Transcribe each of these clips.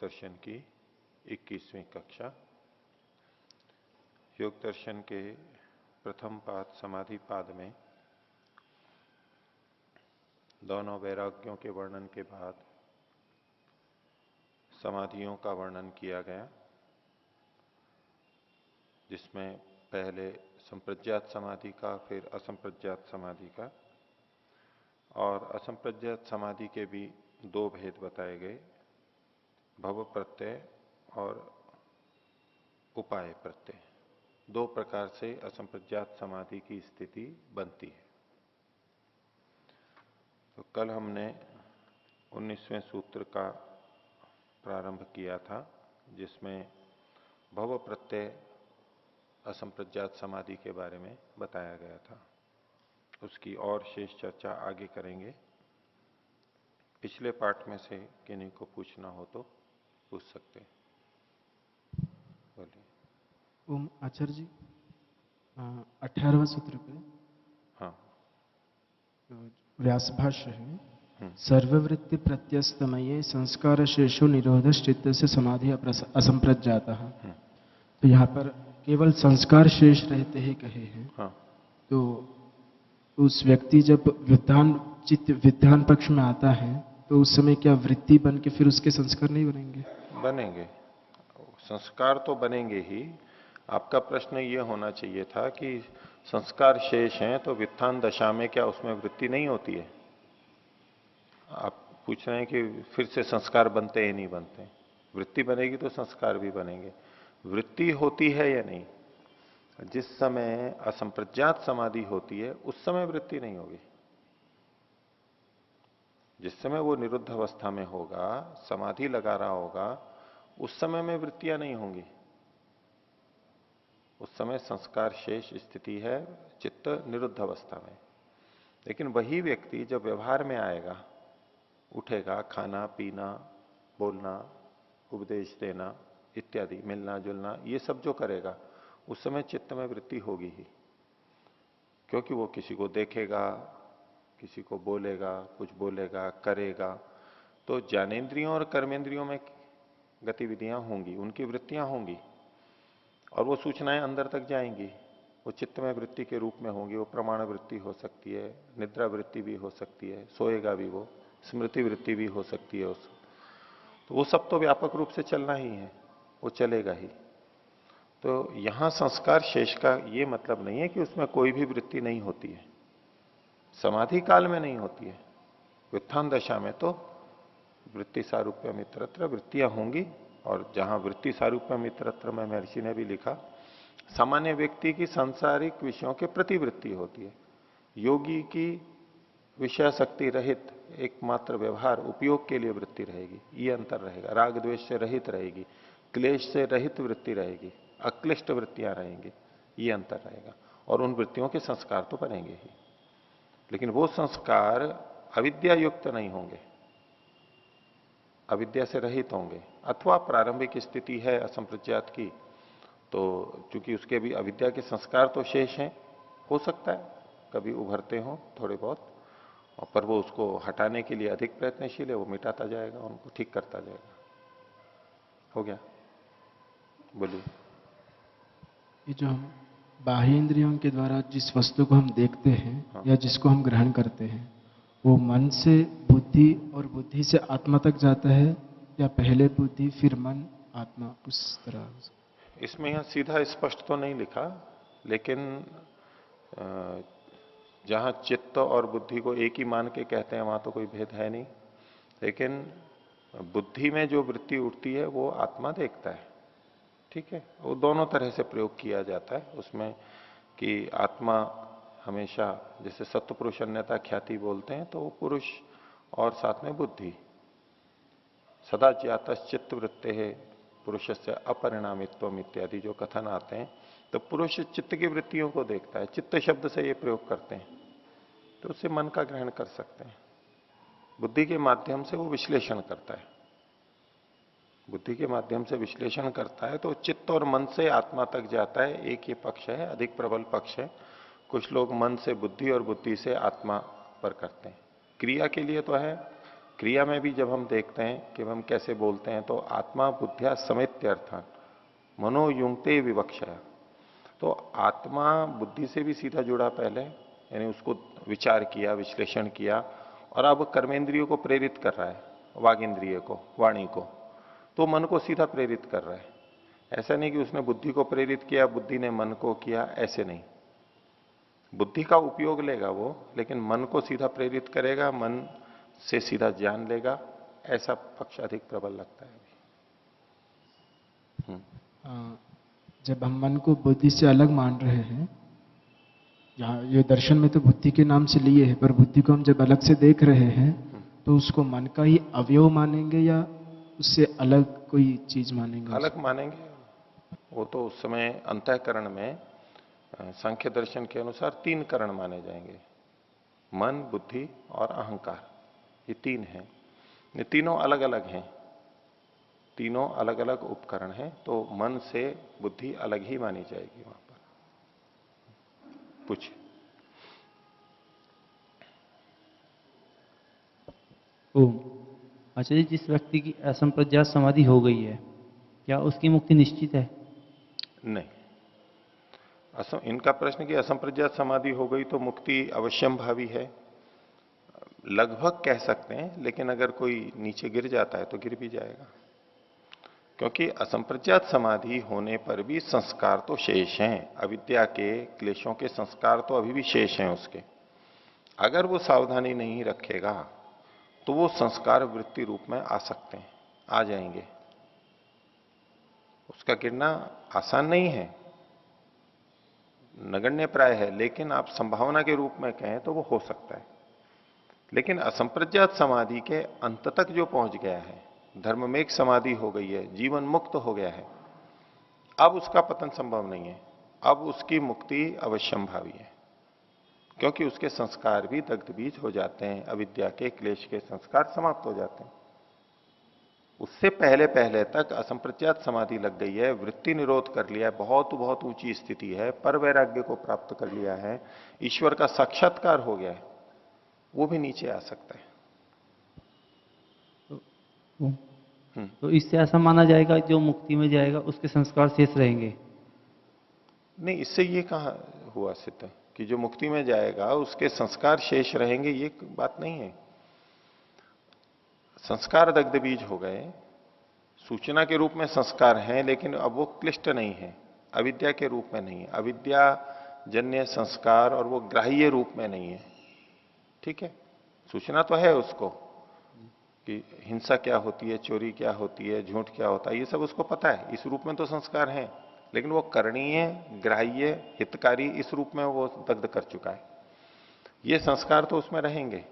दर्शन की 21वीं कक्षा। योग दर्शन के प्रथम पाद समाधि पाद में दोनों वैराग्यों के वर्णन के बाद समाधियों का वर्णन किया गया, जिसमें पहले संप्रज्ञात समाधि का, फिर असंप्रज्ञात समाधि का, और असंप्रज्ञात समाधि के भी दो भेद बताए गए, भव प्रत्यय और उपाय प्रत्यय। दो प्रकार से असंप्रज्ञात समाधि की स्थिति बनती है। तो कल हमने 19वें सूत्र का प्रारंभ किया था, जिसमें भव प्रत्यय असंप्रज्ञात समाधि के बारे में बताया गया था। उसकी और शेष चर्चा आगे करेंगे। पिछले पाठ में से किन्हीं को पूछना हो तो पूछ सकते हैं। बोलिए। ओम आचार्य जी, 18वां सूत्र पे हाँ, व्यास भाष्य है, सर्ववृत्ति प्रत्यस्तमये संस्कार शेषो निरोध चित्त से समाधि असंप्रज्ञाता। तो यहाँ पर केवल संस्कार शेष रहते ही कहे हैं। हाँ। तो उस व्यक्ति जब चित्त विद्यान पक्ष में आता है तो उस समय क्या वृत्ति बन के फिर उसके संस्कार नहीं बनेंगे? बनेंगे, संस्कार तो बनेंगे ही। आपका प्रश्न ये होना चाहिए था कि संस्कार शेष हैं तो वित्थान दशा में क्या उसमें वृत्ति नहीं होती है? आप पूछ रहे हैं कि फिर से संस्कार बनते हैं नहीं बनते। वृत्ति बनेगी तो संस्कार भी बनेंगे। वृत्ति होती है या नहीं? जिस समय असंप्रज्ञात समाधि होती है उस समय वृत्ति नहीं होगी। जिस समय वो निरुद्ध अवस्था में होगा, समाधि लगा रहा होगा, उस समय में वृत्तियां नहीं होंगी। उस समय संस्कार शेष स्थिति है, चित्त निरुद्ध अवस्था में। लेकिन वही व्यक्ति जब व्यवहार में आएगा, उठेगा, खाना पीना, बोलना, उपदेश देना इत्यादि, मिलना जुलना, ये सब जो करेगा, उस समय चित्त में वृत्ति होगी ही। क्योंकि वो किसी को देखेगा, किसी को बोलेगा, कुछ बोलेगा, करेगा, तो ज्ञानेन्द्रियों और कर्मेंद्रियों में गतिविधियां होंगी, उनकी वृत्तियां होंगी, और वो सूचनाएं अंदर तक जाएंगी। वो चित्त में वृत्ति के रूप में होंगी। वो प्रमाण वृत्ति हो सकती है, निद्रा वृत्ति भी हो सकती है, सोएगा भी वो, स्मृति वृत्ति भी हो सकती है उस। तो वो सब तो व्यापक रूप से चलना ही है, वो चलेगा ही। तो यहां संस्कार शेष का ये मतलब नहीं है कि उसमें कोई भी वृत्ति नहीं होती है। समाधि काल में नहीं होती है। व्युत्थान दशा में तो वृत्ति सारूप्य मित्रत्र वृत्तियां होंगी। और जहां वृत्ति सारूप्य मित्रत्र में महर्षि ने भी लिखा, सामान्य व्यक्ति की सांसारिक विषयों के प्रति वृत्ति होती है। योगी की विषय शक्ति रहित एकमात्र व्यवहार उपयोग के लिए वृत्ति रहेगी, ये अंतर रहेगा। राग द्वेष से रहित रहेगी, क्लेश से रहित वृत्ति रहेगी, अक्लिष्ट वृत्तियां रहेंगी, ये अंतर रहेगा। और उन वृत्तियों के संस्कार तो बनेंगे ही, लेकिन वो संस्कार अविद्या युक्त नहीं होंगे, अविद्या से रहित होंगे। अथवा प्रारंभिक स्थिति है असंप्रज्ञात की, तो चूंकि उसके भी अविद्या के संस्कार तो शेष हैं, हो सकता है कभी उभरते हो थोड़े बहुत, और पर वो उसको हटाने के लिए अधिक प्रयत्नशील है, वो मिटाता जाएगा, उनको ठीक करता जाएगा। हो गया? बोलिए। ये जो हम बाह्य इंद्रियों के द्वारा जिस वस्तु को हम देखते हैं, हाँ। या जिसको हम ग्रहण करते हैं, वो मन से बुद्धि और बुद्धि से आत्मा तक जाता है, या पहले बुद्धि फिर मन आत्मा, उस तरह? इसमें यहां सीधा स्पष्ट तो नहीं लिखा, लेकिन जहां चित्त और बुद्धि को एक ही मान के कहते हैं वहां तो कोई भेद है नहीं। लेकिन बुद्धि में जो वृत्ति उठती है वो आत्मा देखता है, ठीक है। वो दोनों तरह से प्रयोग किया जाता है उसमें, कि आत्मा हमेशा, जैसे सत्व पुरुष अन्यथा ख्याति बोलते हैं, तो वो पुरुष और साथ में बुद्धि, सदा ज्ञातश्चित्त वृत्ते है पुरुष से अपरिणामित्व इत्यादि जो कथन आते हैं, तो पुरुष चित्त की वृत्तियों को देखता है। चित्त शब्द से ये प्रयोग करते हैं, तो उससे मन का ग्रहण कर सकते हैं। बुद्धि के माध्यम से वो विश्लेषण करता है, बुद्धि के माध्यम से विश्लेषण करता है, तो चित्त और मन से आत्मा तक जाता है। एक ये पक्ष है, अधिक प्रबल पक्ष है। कुछ लोग मन से बुद्धि और बुद्धि से आत्मा पर करते हैं। क्रिया के लिए तो है, क्रिया में भी जब हम देखते हैं कि हम कैसे बोलते हैं, तो आत्मा बुद्धिया समेत्यर्थान मनोयुंक्ते विवक्षा। तो आत्मा बुद्धि से भी सीधा जुड़ा पहले, यानी उसको विचार किया, विश्लेषण किया, और अब कर्मेंद्रियों को प्रेरित कर रहा है, वाग इंद्रिय को, वाणी को, तो मन को सीधा प्रेरित कर रहा है। ऐसा नहीं कि उसने बुद्धि को प्रेरित किया, बुद्धि ने मन को किया, ऐसे नहीं। बुद्धि का उपयोग लेगा वो, लेकिन मन को सीधा प्रेरित करेगा, मन से सीधा ज्ञान लेगा, ऐसा पक्ष अधिक प्रबल लगता है अभी। जब हम मन को बुद्धि से अलग मान रहे हैं, यहाँ ये दर्शन में तो बुद्धि के नाम से लिए हैं, पर बुद्धि को हम जब अलग से देख रहे हैं तो उसको मन का ही अवयव मानेंगे या उससे अलग कोई चीज मानेंगे? अलग मानेंगे। वो तो उस समय अंतःकरण में सांख्य दर्शन के अनुसार 3 करण माने जाएंगे, मन, बुद्धि और अहंकार। ये 3 हैं, ये तीनों अलग अलग हैं, तीनों अलग अलग उपकरण हैं, तो मन से बुद्धि अलग ही मानी जाएगी वहां पर। पूछ। ओम। आचार्य, जिस व्यक्ति की असंप्रज्ञात समाधि हो गई है, क्या उसकी मुक्ति निश्चित है? नहीं। इनका प्रश्न कि असंप्रज्ञात समाधि हो गई तो मुक्ति अवश्यम भावी है, लगभग कह सकते हैं, लेकिन अगर कोई नीचे गिर जाता है तो गिर भी जाएगा, क्योंकि असंप्रज्ञात समाधि होने पर भी संस्कार तो शेष हैं, अविद्या के क्लेशों के संस्कार तो अभी भी शेष हैं उसके। अगर वो सावधानी नहीं रखेगा तो वो संस्कार वृत्ति रूप में आ सकते हैं, आ जाएंगे। उसका गिरना आसान नहीं है, नगण्य प्राय है, लेकिन आप संभावना के रूप में कहें तो वो हो सकता है। लेकिन असंप्रज्ञात समाधि के अंत तक जो पहुंच गया है, धर्म में एक समाधि हो गई है, जीवन मुक्त हो गया है, अब उसका पतन संभव नहीं है, अब उसकी मुक्ति अवश्यंभावी है, क्योंकि उसके संस्कार भी दग्ध बीज हो जाते हैं, अविद्या के क्लेश के संस्कार समाप्त हो जाते हैं। उससे पहले पहले तक असंप्रज्ञात समाधि लग गई है, वृत्ति निरोध कर लिया है, बहुत बहुत ऊंची स्थिति है, पर वैराग्य को प्राप्त कर लिया है, ईश्वर का साक्षात्कार हो गया है, वो भी नीचे आ सकता है। तो इससे ऐसा माना जाएगा जो मुक्ति में जाएगा उसके संस्कार शेष रहेंगे? नहीं, इससे ये कहां हुआ सिद्ध कि जो मुक्ति में जाएगा उसके संस्कार शेष रहेंगे, ये बात नहीं है। संस्कार दग्ध बीज हो गए, सूचना के रूप में संस्कार हैं, लेकिन अब वो क्लिष्ट नहीं है, अविद्या के रूप में नहीं है, अविद्या जन्य संस्कार, और वो ग्राह्य रूप में नहीं है। ठीक है, सूचना तो है उसको कि हिंसा क्या होती है, चोरी क्या होती है, झूठ क्या होता है, ये सब उसको पता है, इस रूप में तो संस्कार हैं, लेकिन वो करणीय, ग्राह्य, हितकारी इस रूप में वो दग्ध कर चुका है। ये संस्कार तो उसमें रहेंगे,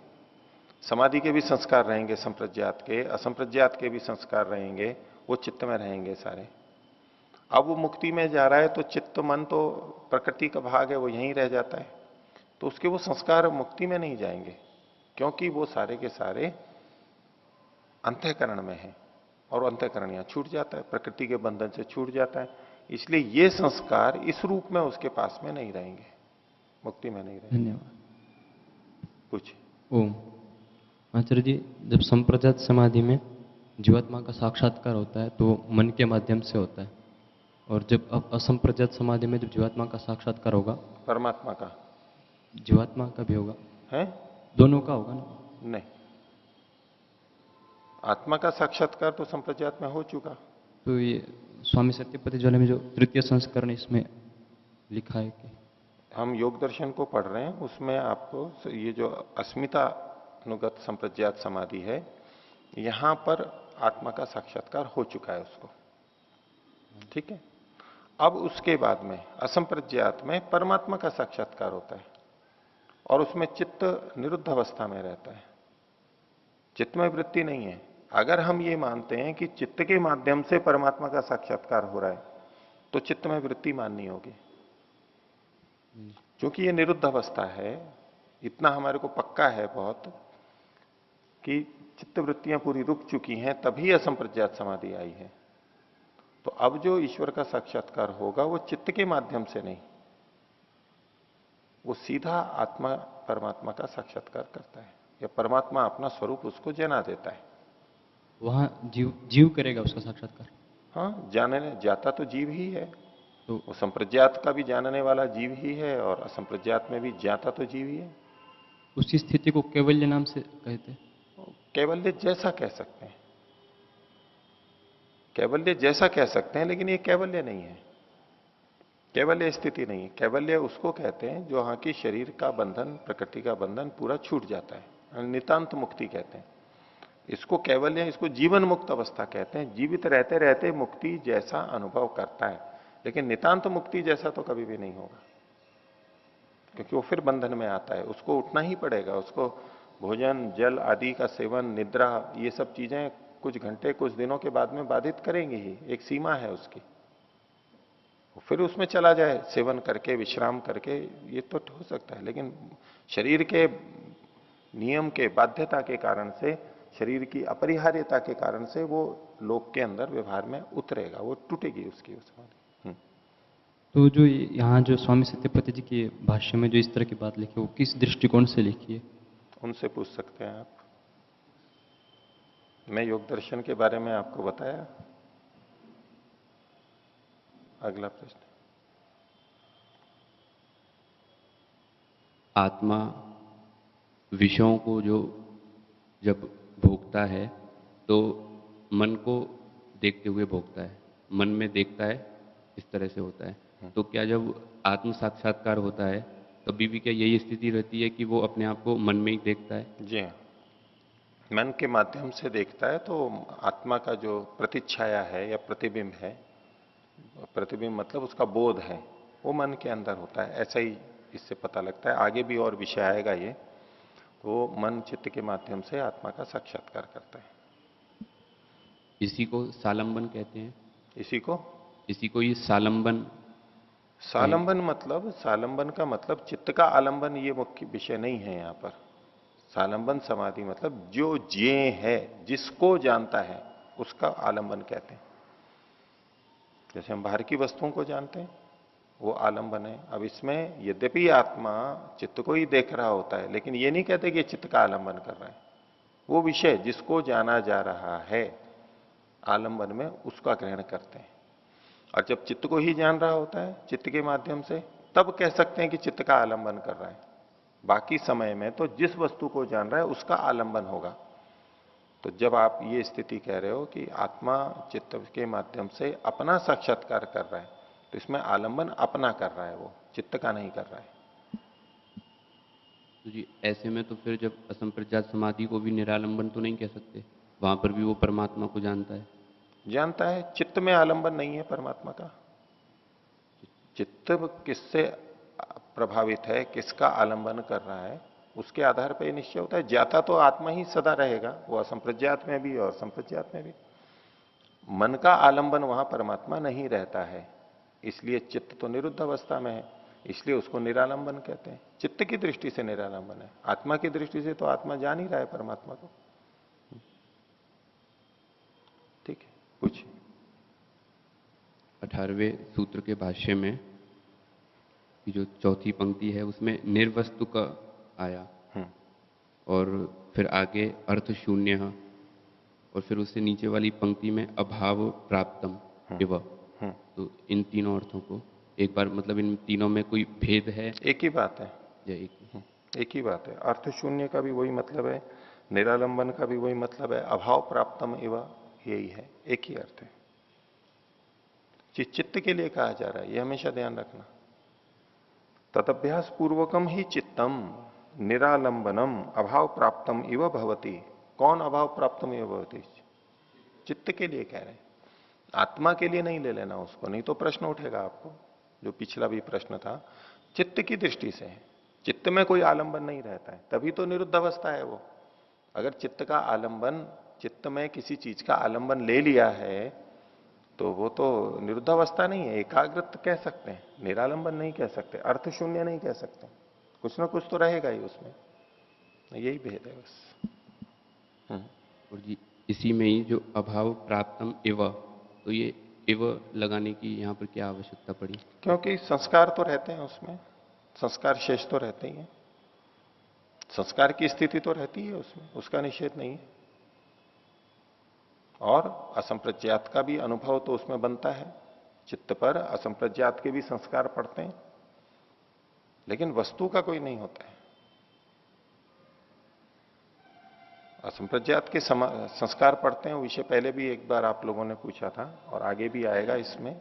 समाधि के भी संस्कार रहेंगे, संप्रज्ञात के, असंप्रज्ञात के भी संस्कार रहेंगे, वो चित्त में रहेंगे सारे। अब वो मुक्ति में जा रहा है तो चित्त मन तो प्रकृति का भाग है, वो यहीं रह जाता है, तो उसके वो संस्कार मुक्ति में नहीं जाएंगे, क्योंकि वो सारे के सारे अंतःकरण में है, और अंतःकरण यहां छूट जाता है, प्रकृति के बंधन से छूट जाता है, इसलिए ये संस्कार इस रूप में उसके पास में नहीं रहेंगे, मुक्ति में नहीं रहेंगे। धन्यवाद। कुछ। ओम। आचार्य जी, जब संप्रज्ञात समाधि में जीवात्मा का साक्षात्कार होता है तो मन के माध्यम से होता है, और जब अब असंप्रज्ञात समाधि में जब जीवात्मा का साक्षात्कार होगा, परमात्मा का, जीवात्मा का भी होगा है, दोनों का होगा ना? नहीं, आत्मा का साक्षात्कार तो संप्रज्ञात में हो चुका। तो ये स्वामी सत्यपति ज्वाला में जो तृतीय संस्करण इसमें लिखा है कि हम योग दर्शन को पढ़ रहे हैं, उसमें आपको ये जो अस्मिता अनुगत संप्रज्ञात समाधि है, यहां पर आत्मा का साक्षात्कार हो चुका है उसको। ठीक है, अब उसके बाद में असंप्रज्ञात में परमात्मा का साक्षात्कार होता है, और उसमें चित्त निरुद्ध अवस्था में रहता है, चित्त में वृत्ति नहीं है। अगर हम ये मानते हैं कि चित्त के माध्यम से परमात्मा का साक्षात्कार हो रहा है, तो चित्त में वृत्ति माननी होगी, क्योंकि ये निरुद्ध अवस्था है। इतना हमारे को पक्का है बहुत कि चित्त वृत्तियां पूरी रुक चुकी हैं, तभी असंप्रज्ञात समाधि आई है। तो अब जो ईश्वर का साक्षात्कार होगा वो चित्त के माध्यम से नहीं, वो सीधा आत्मा परमात्मा का साक्षात्कार करता है। या परमात्मा अपना स्वरूप उसको जना देता है। वहाँ जीव जीव करेगा उसका साक्षात्कार। हाँ, जानने जाता तो जीव ही है, तो वो संप्रज्ञात का भी जानने वाला जीव ही है और असंप्रज्ञात में भी जाता तो जीव ही है। उसी स्थिति को कैवल्य नाम से कहते हैं। कैवल्य जैसा कह सकते हैं, कैवल्य जैसा कह सकते हैं, लेकिन ये कैवल्य नहीं है, कैवल्य स्थिति नहीं है। कैवल्य उसको कहते हैं जो हाँ की शरीर का बंधन, प्रकृति का बंधन पूरा छूट जाता है, नितांत मुक्ति कहते हैं इसको। कैवल्य, इसको जीवन मुक्त अवस्था कहते हैं। जीवित रहते रहते मुक्ति जैसा अनुभव करता है, लेकिन नितांत मुक्ति जैसा तो कभी भी नहीं होगा, क्योंकि वो फिर बंधन में आता है, उसको उठना ही पड़ेगा। उसको भोजन, जल आदि का सेवन, निद्रा, ये सब चीजें कुछ घंटे, कुछ दिनों के बाद में बाधित करेंगी ही, एक सीमा है उसकी। फिर उसमें चला जाए सेवन करके, विश्राम करके, ये तो हो सकता है, लेकिन शरीर के नियम के, बाध्यता के कारण से, शरीर की अपरिहार्यता के कारण से वो लोक के अंदर व्यवहार में उतरेगा, वो टूटेगी उसकी वो समाधि। तो जो यहाँ जो स्वामी सत्यपति जी के भाष्य में जो इस तरह की बात लिखी है, वो किस दृष्टिकोण से लिखी है? उनसे पूछ सकते हैं आप। मैं योग दर्शन के बारे में आपको बताया। अगला प्रश्न। आत्मा विषयों को जो जब भोगता है तो मन को देखते हुए भोगता है, मन में देखता है, इस तरह से होता है। तो क्या जब आत्म साक्षात्कार होता है तभी भी क्या यही स्थिति रहती है कि वो अपने आप को मन में ही देखता है? जी हाँ, मन के माध्यम से देखता है। तो आत्मा का जो प्रतिच्छाया है या प्रतिबिंब है, प्रतिबिंब मतलब उसका बोध है, वो मन के अंदर होता है, ऐसा ही इससे पता लगता है। आगे भी और विषय आएगा ये। तो मन चित्त के माध्यम से आत्मा का साक्षात्कार करता है। इसी को सालंबन कहते हैं। इसी को ये सालंबन। सालंबन मतलब, सालंबन का मतलब चित्त का आलंबन, ये मुख्य विषय नहीं है यहां पर। सालंबन समाधि मतलब जो जे है, जिसको जानता है, उसका आलंबन कहते हैं। जैसे हम बाहर की वस्तुओं को जानते हैं, वो आलंबन है। अब इसमें यद्यपि आत्मा चित्त को ही देख रहा होता है, लेकिन ये नहीं कहते कि चित्त का आलंबन कर रहा है। वो विषय जिसको जाना जा रहा है आलंबन में, उसका ग्रहण करते हैं। और जब चित्त को ही जान रहा होता है चित्त के माध्यम से, तब कह सकते हैं कि चित्त का आलंबन कर रहा है। बाकी समय में तो जिस वस्तु को जान रहा है उसका आलंबन होगा। तो जब आप ये स्थिति कह रहे हो कि आत्मा चित्त के माध्यम से अपना साक्षात्कार कर रहा है, तो इसमें आलंबन अपना कर रहा है, वो चित्त का नहीं कर रहा है। तो जी ऐसे में तो फिर जब असंप्रज्ञात समाधि को भी निरालंबन तो नहीं कह सकते, वहां पर भी वो परमात्मा को जानता है। जानता है, चित्त में आलंबन नहीं है परमात्मा का। चित्त किससे प्रभावित है, किसका आलंबन कर रहा है, उसके आधार पर निश्चय होता है। ज्ञाता तो आत्मा ही सदा रहेगा, वो असंप्रज्ञात में भी और संप्रज्ञात में भी। मन का आलंबन वहां परमात्मा नहीं रहता है, इसलिए चित्त तो निरुद्ध अवस्था में है, इसलिए उसको निरालंबन कहते हैं। चित्त की दृष्टि से निरालंबन है, आत्मा की दृष्टि से तो आत्मा जान ही रहा है परमात्मा को। ठीक है, पूछिए। 18वें सूत्र के भाष्य में की जो चौथी पंक्ति है उसमें निर्वस्तु का आया, और फिर आगे अर्थ शून्य, और फिर उससे नीचे वाली पंक्ति में अभाव प्राप्तम इव। तो इन तीनों अर्थों को एक बार, मतलब इन तीनों में कोई भेद है? एक ही बात है, एक ही बात है। अर्थ शून्य का भी वही मतलब है, निरालंबन का भी वही मतलब है, अभाव प्राप्तम इव यही है, एक ही अर्थ है। चित्त के लिए कहा जा रहा है, यह हमेशा ध्यान रखना। तदभ्यास पूर्वकम ही चित्तम निरालंबनम अभाव प्राप्तम इव भवति। कौन अभाव प्राप्तम इव भवति? चित्त के लिए कह रहे हैं, आत्मा के लिए नहीं ले लेना उसको, नहीं तो प्रश्न उठेगा आपको, जो पिछला भी प्रश्न था। चित्त की दृष्टि से है, चित्त में कोई आलंबन नहीं रहता है, तभी तो निरुद्ध अवस्था है वो। अगर चित्त का आलंबन, चित्त में किसी चीज का आलंबन ले लिया है, तो वो तो निरुद्ध अवस्था नहीं है, एकाग्रत कह सकते हैं, निरालंबन नहीं कह सकते, अर्थ शून्य नहीं कह सकते। कुछ ना कुछ तो रहेगा ही उसमें, यही भेद है बस। और जी इसी में ही जो अभाव प्राप्तम इव, तो ये इव लगाने की यहाँ पर क्या आवश्यकता पड़ी? क्योंकि संस्कार तो रहते हैं उसमें, संस्कार शेष तो रहते ही हैं। संस्कार की स्थिति तो रहती है उसमें, उसका निषेध नहीं है। और असंप्रज्ञात का भी अनुभव तो उसमें बनता है, चित्त पर असंप्रज्ञात के भी संस्कार पड़ते हैं, लेकिन वस्तु का कोई नहीं होता है। असंप्रज्ञात के संस्कार पड़ते हैं, विषय पहले भी एक बार आप लोगों ने पूछा था और आगे भी आएगा इसमें,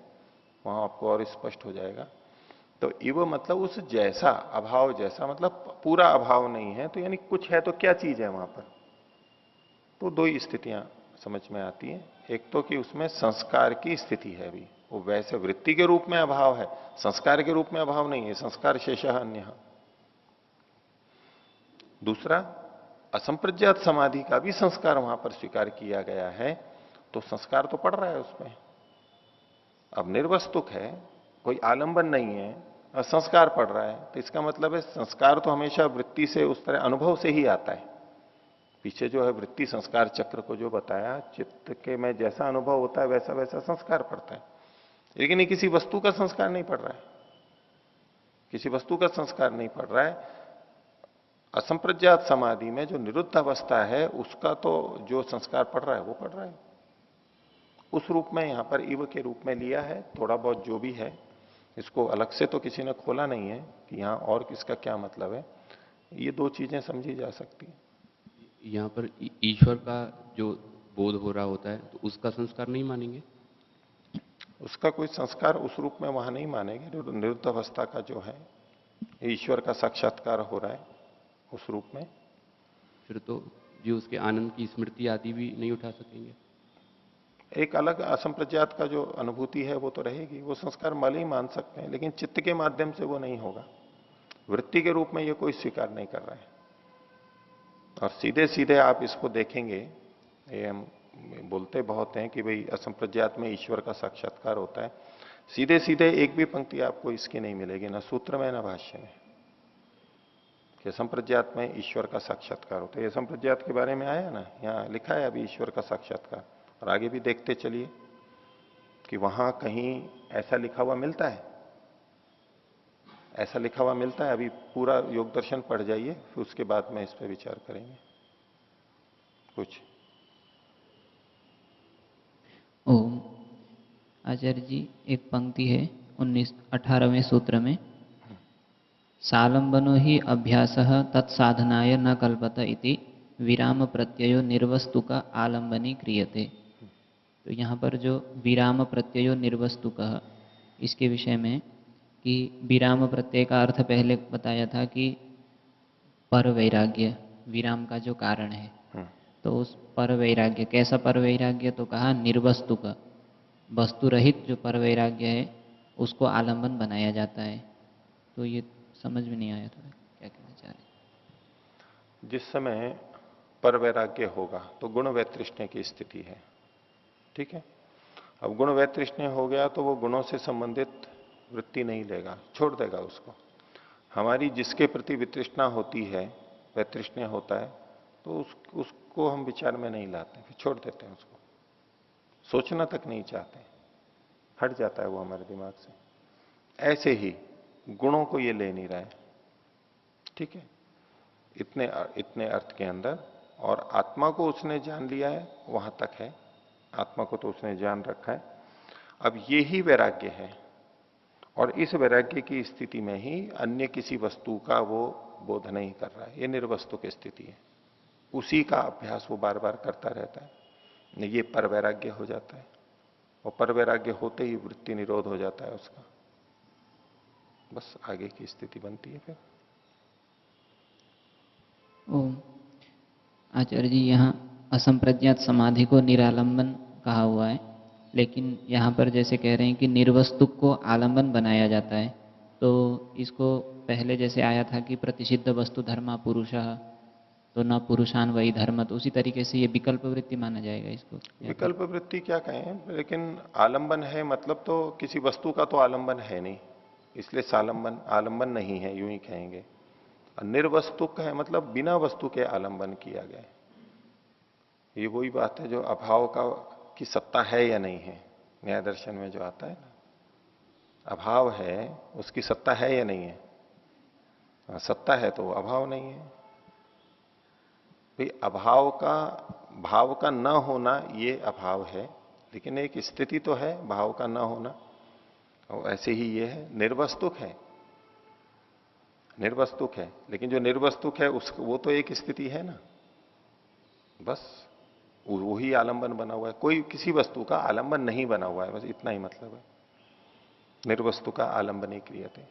वहां आपको और स्पष्ट हो जाएगा। तो इव मतलब उस जैसा, अभाव जैसा मतलब पूरा अभाव नहीं है, तो यानी कुछ है तो क्या चीज है वहां पर। तो दो ही स्थितियां समझ में आती हैं। एक तो कि उसमें संस्कार की स्थिति है, अभी वो वैसे वृत्ति के रूप में अभाव है, संस्कार के रूप में अभाव नहीं है, संस्कार शेषः अन्य। दूसरा, असंप्रज्ञात समाधि का भी संस्कार वहां पर स्वीकार किया गया है, तो संस्कार तो पड़ रहा है उसमें। अब निर्वस्तुक है, कोई आलंबन नहीं है और संस्कार पड़ रहा है, तो इसका मतलब है संस्कार तो हमेशा वृत्ति से, उस तरह अनुभव से ही आता है। पीछे जो है वृत्ति संस्कार चक्र को जो बताया, चित्त के में जैसा अनुभव होता है वैसा वैसा संस्कार पड़ता है, लेकिन ये किसी वस्तु का संस्कार नहीं पड़ रहा है, किसी वस्तु का संस्कार नहीं पड़ रहा है। असंप्रज्ञात समाधि में जो निरुद्ध अवस्था है उसका तो जो संस्कार पड़ रहा है वो पड़ रहा है। उस रूप में यहां पर इव के रूप में लिया है, थोड़ा बहुत जो भी है, इसको अलग से तो किसी ने खोला नहीं है कि यहां और किसका क्या मतलब है। ये दो चीजें समझी जा सकती हैं। यहाँ पर ईश्वर का जो बोध हो रहा होता है तो उसका संस्कार नहीं मानेंगे? उसका कोई संस्कार उस रूप में वहां नहीं मानेंगे। निरुद्ध अवस्था का जो है ईश्वर का साक्षात्कार हो रहा है उस रूप में, फिर तो जो उसके आनंद की स्मृति आदि भी नहीं उठा सकेंगे। एक अलग असंप्रज्ञात का जो अनुभूति है वो तो रहेगी, वो संस्कार मल ही मान सकते हैं, लेकिन चित्त के माध्यम से वो नहीं होगा। वृत्ति के रूप में ये कोई स्वीकार नहीं कर रहा है। और सीधे सीधे आप इसको देखेंगे, ये हम बोलते बहुत हैं कि भाई असंप्रज्ञात में ईश्वर का साक्षात्कार होता है, सीधे सीधे एक भी पंक्ति आपको इसकी नहीं मिलेगी, ना सूत्र में ना भाष्य में, कि असंप्रज्ञात में ईश्वर का साक्षात्कार होता है। असंप्रज्ञात के बारे में आया ना, यहां लिखा है अभी ईश्वर का साक्षात्कार, और आगे भी देखते चलिए कि वहां कहीं ऐसा लिखा हुआ मिलता है, ऐसा लिखा हुआ मिलता है। अभी पूरा योग दर्शन पढ़ जाइए, फिर उसके बाद में इस पर विचार करेंगे कुछ। ओम। आचार्य जी, एक पंक्ति है 18वें सूत्र में, सालंबनो ही अभ्यासः तत्साधनाय न कल्पत इति विराम प्रत्ययो निर्वस्तुक आलंबनी क्रियते। तो यहाँ पर जो विराम प्रत्ययो निर्वस्तुक, इसके विषय में कि विराम प्रत्यय का अर्थ पहले बताया था कि पर वैराग्य विराम का जो कारण है, तो उस पर वैराग्य, कैसा पर वैराग्य, तो कहा निर्वस्तुक, वस्तु रहित जो पर वैराग्य है उसको आलंबन बनाया जाता है। तो ये समझ में नहीं आया था, क्या कहना चाह रहे। जिस समय पर वैराग्य होगा तो गुण वैतृष्ण्य की स्थिति है, ठीक है। अब गुण वैतृष्ण्य हो गया तो वो गुणों से संबंधित वृत्ति नहीं लेगा, छोड़ देगा उसको। हमारी जिसके प्रति वितृष्णा होती है, वैतृष्ण्य होता है, तो उसको हम विचार में नहीं लाते, फिर छोड़ देते हैं उसको, सोचना तक नहीं चाहते, हट जाता है वो हमारे दिमाग से। ऐसे ही गुणों को ये ले नहीं रहा है, ठीक है, इतने अर्थ के अंदर। और आत्मा को उसने जान लिया है, वहां तक है, आत्मा को तो उसने जान रखा है। अब ये ही वैराग्य है, और इस वैराग्य की स्थिति में ही अन्य किसी वस्तु का वो बोध नहीं कर रहा है, ये निर्वस्तु की स्थिति है। उसी का अभ्यास वो बार बार करता रहता है, ये पर वैराग्य हो जाता है। और पर वैराग्य होते ही वृत्ति निरोध हो जाता है उसका, बस आगे की स्थिति बनती है फिर। ओम। आचार्य जी, यहाँ असंप्रज्ञात समाधि को निरालंबन कहा हुआ है, लेकिन यहाँ पर जैसे कह रहे हैं कि निर्वस्तुक को आलंबन बनाया जाता है, तो इसको पहले जैसे आया था कि प्रतिषिद्ध वस्तु धर्मा पुरुषः, तो न पुरुषान वही धर्म, तो उसी तरीके से ये विकल्प वृत्ति माना जाएगा इसको। विकल्प वृत्ति क्या कहें, लेकिन आलंबन है मतलब तो किसी वस्तु का तो आलंबन है नहीं, इसलिए सालंबन आलंबन नहीं है, यूं ही कहेंगे। निर्वस्तुक है मतलब बिना वस्तु के आलंबन किया गया। ये वही बात है जो अभाव का की सत्ता है या नहीं है, न्याय दर्शन में जो आता है ना, अभाव है उसकी सत्ता है या नहीं है। सत्ता है तो अभाव नहीं है, भाई अभाव का, भाव का न होना ये अभाव है, लेकिन एक स्थिति तो है भाव का न होना। और ऐसे ही ये है, निर्वस्तुक है, निर्वस्तुक है, लेकिन जो निर्वस्तुक है उस वो तो एक स्थिति है ना, बस वही आलंबन बना हुआ है, कोई किसी वस्तु का आलंबन नहीं बना हुआ है, बस इतना ही मतलब है। निर्वस्तु का आलंबन क्रियते,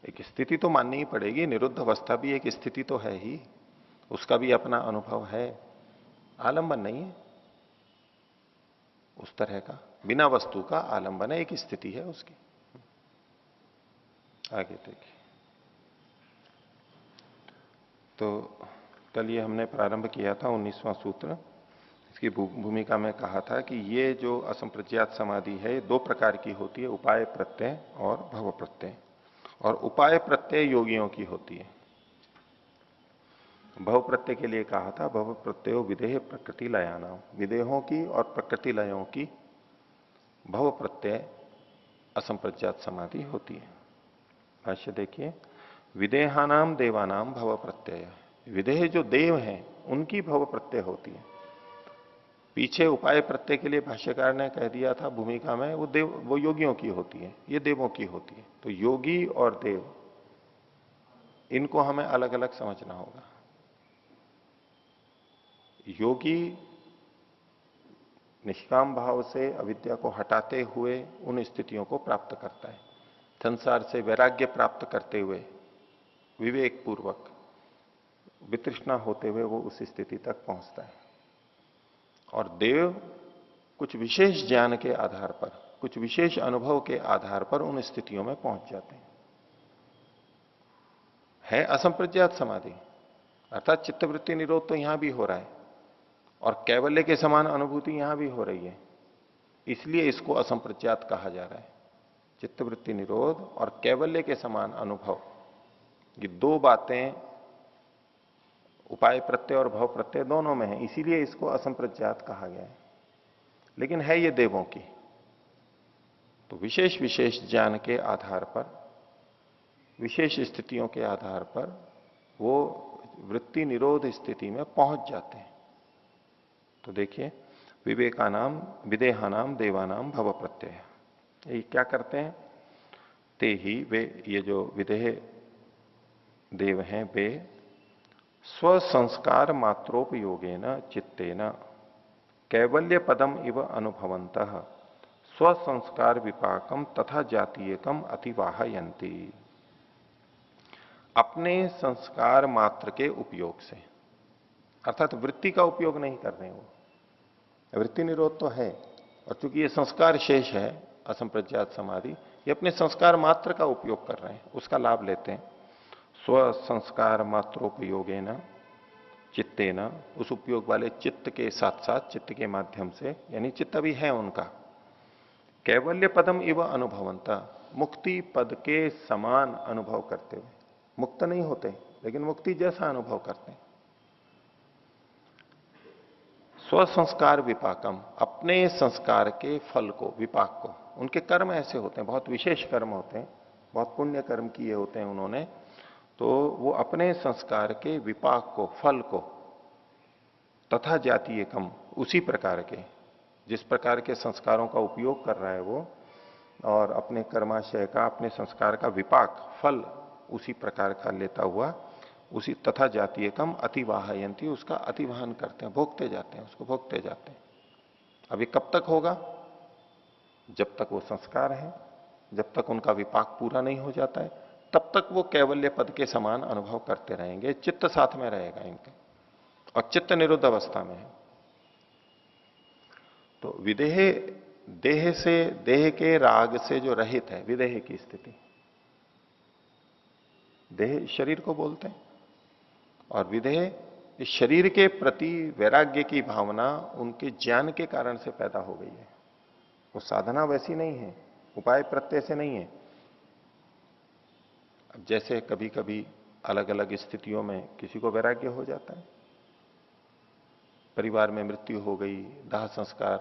एक स्थिति तो माननी ही पड़ेगी, निरुद्ध अवस्था भी एक स्थिति तो है ही, उसका भी अपना अनुभव है, आलंबन नहीं है उस तरह का, बिना वस्तु का आलंबन है, एक स्थिति है उसकी। आगे देखिए, तो कल ये हमने प्रारंभ किया था 19वां सूत्र। इसकी भूमिका में कहा था कि ये जो असंप्रज्ञात समाधि है, दो प्रकार की होती है, उपाय प्रत्यय और भव प्रत्यय। और उपाय प्रत्यय योगियों की होती है। भव प्रत्यय के लिए कहा था भव प्रत्ययो विदेह प्रकृति लयाना, विदेहों की और प्रकृति लयों की भव प्रत्यय असंप्रज्ञात समाधि होती है। भाष्य देखिए, विदेहानाम देवानाम भव प्रत्यय, विदेह जो देव हैं उनकी भव प्रत्यय होती है। पीछे उपाय प्रत्यय के लिए भाष्यकार ने कह दिया था भूमिका में, वो देव, वो योगियों की होती है, ये देवों की होती है। तो योगी और देव, इनको हमें अलग अलग समझना होगा। योगी निष्काम भाव से अविद्या को हटाते हुए उन स्थितियों को प्राप्त करता है, संसार से वैराग्य प्राप्त करते हुए विवेक पूर्वक वितृष्णा होते हुए वो उस स्थिति तक पहुंचता है। और देव कुछ विशेष ज्ञान के आधार पर, कुछ विशेष अनुभव के आधार पर उन स्थितियों में पहुंच जाते हैं। है असंप्रज्ञात समाधि, अर्थात चित्तवृत्ति निरोध तो यहां भी हो रहा है और कैवल्य के समान अनुभूति यहां भी हो रही है, इसलिए इसको असंप्रज्ञात कहा जा रहा है। चित्तवृत्ति निरोध और कैवल्य के समान अनुभव, ये दो बातें उपाय प्रत्यय और भव प्रत्यय दोनों में है, इसीलिए इसको असंप्रज्ञात कहा गया है। लेकिन है ये देवों की, तो विशेष विशेष ज्ञान के आधार पर, विशेष स्थितियों के आधार पर वो वृत्ति निरोध स्थिति में पहुंच जाते हैं। तो देखिए, विवेकानाम विदेहानाम देवानाम भव प्रत्यय, ये क्या करते हैं? ते ही वे, ये जो विदेह देव हैं, वे स्वसंस्कार मात्रोपयोगेन चित्तेन कैवल्य पदम इव अनुभवन्तः स्वसंस्कार विपाकम तथा जातीयकम अतिवाहयन्ति। अपने संस्कार मात्र के उपयोग से, अर्थात वृत्ति का उपयोग नहीं कर रहे वो, वृत्ति निरोध तो है, और चूंकि ये संस्कार शेष है असंप्रज्ञात समाधि, ये अपने संस्कार मात्र का उपयोग कर रहे हैं, उसका लाभ लेते हैं। स्व संस्कार मात्रोपयोगेन चित्तेन, उस उपयोग वाले चित्त के साथ साथ, चित्त के माध्यम से, यानी चित्त भी है उनका, कैवल्य पदम इव अनुभवंता, मुक्ति पद के समान अनुभव करते हुए, मुक्त नहीं होते लेकिन मुक्ति जैसा अनुभव करते हैं। स्वसंस्कार विपाकम, अपने संस्कार के फल को, विपाक को, उनके कर्म ऐसे होते हैं, बहुत विशेष कर्म होते हैं, बहुत पुण्य कर्म किए होते हैं उन्होंने, तो वो अपने संस्कार के विपाक को, फल को, तथा जातीय कम, उसी प्रकार के, जिस प्रकार के संस्कारों का उपयोग कर रहा है वो, और अपने कर्माशय का, अपने संस्कार का विपाक, फल उसी प्रकार का लेता हुआ, उसी तथा जातीय कम अतिवाहयंती, उसका अतिवाहन करते हैं, भोगते जाते हैं, उसको भोगते जाते हैं। अब ये कब तक होगा? जब तक वो संस्कार है, जब तक उनका विपाक पूरा नहीं हो जाता है, तब तक वो कैवल्य पद के समान अनुभव करते रहेंगे, चित्त साथ में रहेगा इनके, और चित्त निरुद्ध अवस्था में है। तो विदेह, देह से, देह के राग से जो रहित है, विदेह की स्थिति, देह शरीर को बोलते हैं, और विदेह इस शरीर के प्रति वैराग्य की भावना उनके ज्ञान के कारण से पैदा हो गई है। वो साधना वैसी नहीं है, उपाय प्रत्यय से नहीं है। अब जैसे कभी कभी अलग अलग स्थितियों में किसी को वैराग्य हो जाता है, परिवार में मृत्यु हो गई, दाह संस्कार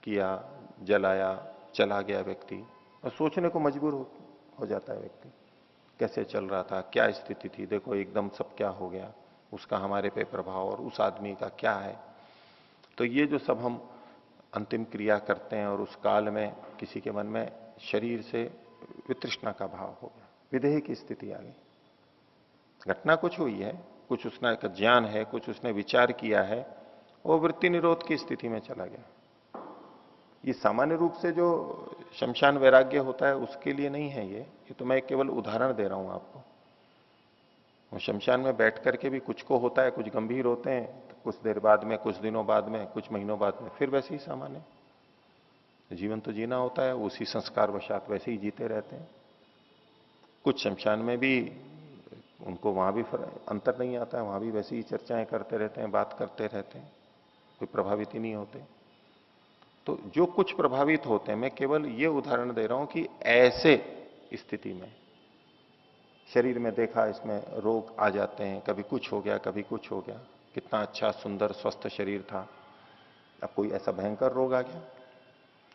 किया, जलाया, चला गया व्यक्ति, और सोचने को मजबूर हो जाता है व्यक्ति, कैसे चल रहा था, क्या स्थिति थी, देखो एकदम सब क्या हो गया, उसका हमारे पे प्रभाव और उस आदमी का क्या है। तो ये जो सब हम अंतिम क्रिया करते हैं और उस काल में किसी के मन में शरीर से वितृष्णा का भाव हो गया, विदेह की स्थिति आ गई। घटना कुछ हुई है, कुछ उसने का ज्ञान है, कुछ उसने विचार किया है, वो वृत्ति निरोध की स्थिति में चला गया। ये सामान्य रूप से जो शमशान वैराग्य होता है उसके लिए नहीं है ये तो मैं केवल उदाहरण दे रहा हूं आपको। और शमशान में बैठ करके भी कुछ को होता है, कुछ गंभीर होते हैं, तो कुछ देर बाद में, कुछ दिनों बाद में, कुछ महीनों बाद में फिर वैसे ही सामान्य। जीवन तो जीना होता है, उसी संस्कार वशात वैसे ही जीते रहते हैं। कुछ शमशान में भी उनको वहां भी अंतर नहीं आता है, वहां भी वैसे ही चर्चाएं करते रहते हैं, बात करते रहते हैं, कोई प्रभावित ही नहीं होते। तो जो कुछ प्रभावित होते हैं, मैं केवल ये उदाहरण दे रहा हूं कि ऐसे स्थिति में शरीर में देखा इसमें रोग आ जाते हैं, कभी कुछ हो गया, कभी कुछ हो गया, कितना अच्छा सुंदर स्वस्थ शरीर था, अब कोई ऐसा भयंकर रोग आ गया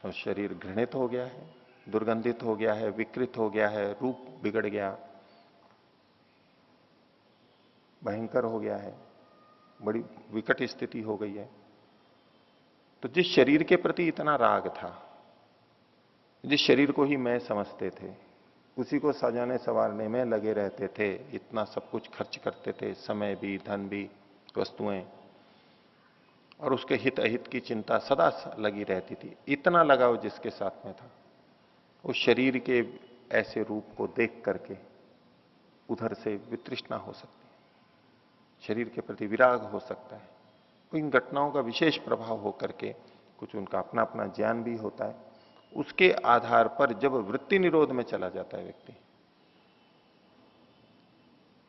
और शरीर घृणित हो गया है, दुर्गंधित हो गया है, विकृत हो गया है, रूप बिगड़ गया, भयंकर हो गया है, बड़ी विकट स्थिति हो गई है। तो जिस शरीर के प्रति इतना राग था, जिस शरीर को ही मैं समझते थे, उसी को सजाने संवारने में लगे रहते थे, इतना सब कुछ खर्च करते थे, समय भी, धन भी, वस्तुएं, और उसके हित अहित की चिंता सदा लगी रहती थी। इतना लगाव जिसके साथ में था, उस शरीर के ऐसे रूप को देख करके उधर से वितृष्णा हो सकती है, शरीर के प्रति विराग हो सकता है। इन घटनाओं का विशेष प्रभाव होकर के कुछ उनका अपना अपना ज्ञान भी होता है, उसके आधार पर जब वृत्ति निरोध में चला जाता है व्यक्ति,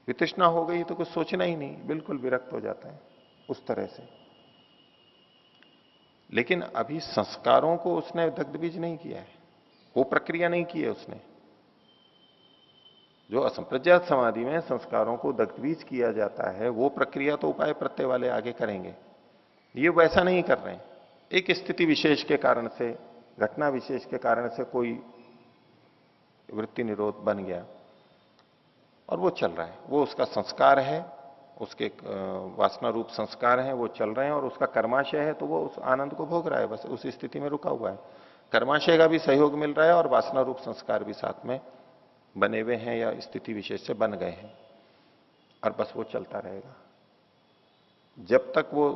वितृष्णा हो गई तो कुछ सोचना ही नहीं, बिल्कुल विरक्त हो जाता है उस तरह से। लेकिन अभी संस्कारों को उसने दग्ध बीज नहीं किया है, वो प्रक्रिया नहीं की है उसने। जो असंप्रज्ञात समाधि में संस्कारों को दग्ध बीज किया जाता है, वो प्रक्रिया तो उपाय प्रत्यय वाले आगे करेंगे, ये वैसा नहीं कर रहे हैं। एक स्थिति विशेष के कारण से, घटना विशेष के कारण से कोई वृत्ति निरोध बन गया और वो चल रहा है, वो उसका संस्कार है, उसके वासना रूप संस्कार हैं, वो चल रहे हैं और उसका कर्माशय है, तो वो उस आनंद को भोग रहा है, बस उस स्थिति में रुका हुआ है। कर्माशय का भी सहयोग मिल रहा है और वासना रूप संस्कार भी साथ में बने हुए हैं या स्थिति विशेष से बन गए हैं, और बस वो चलता रहेगा जब तक वो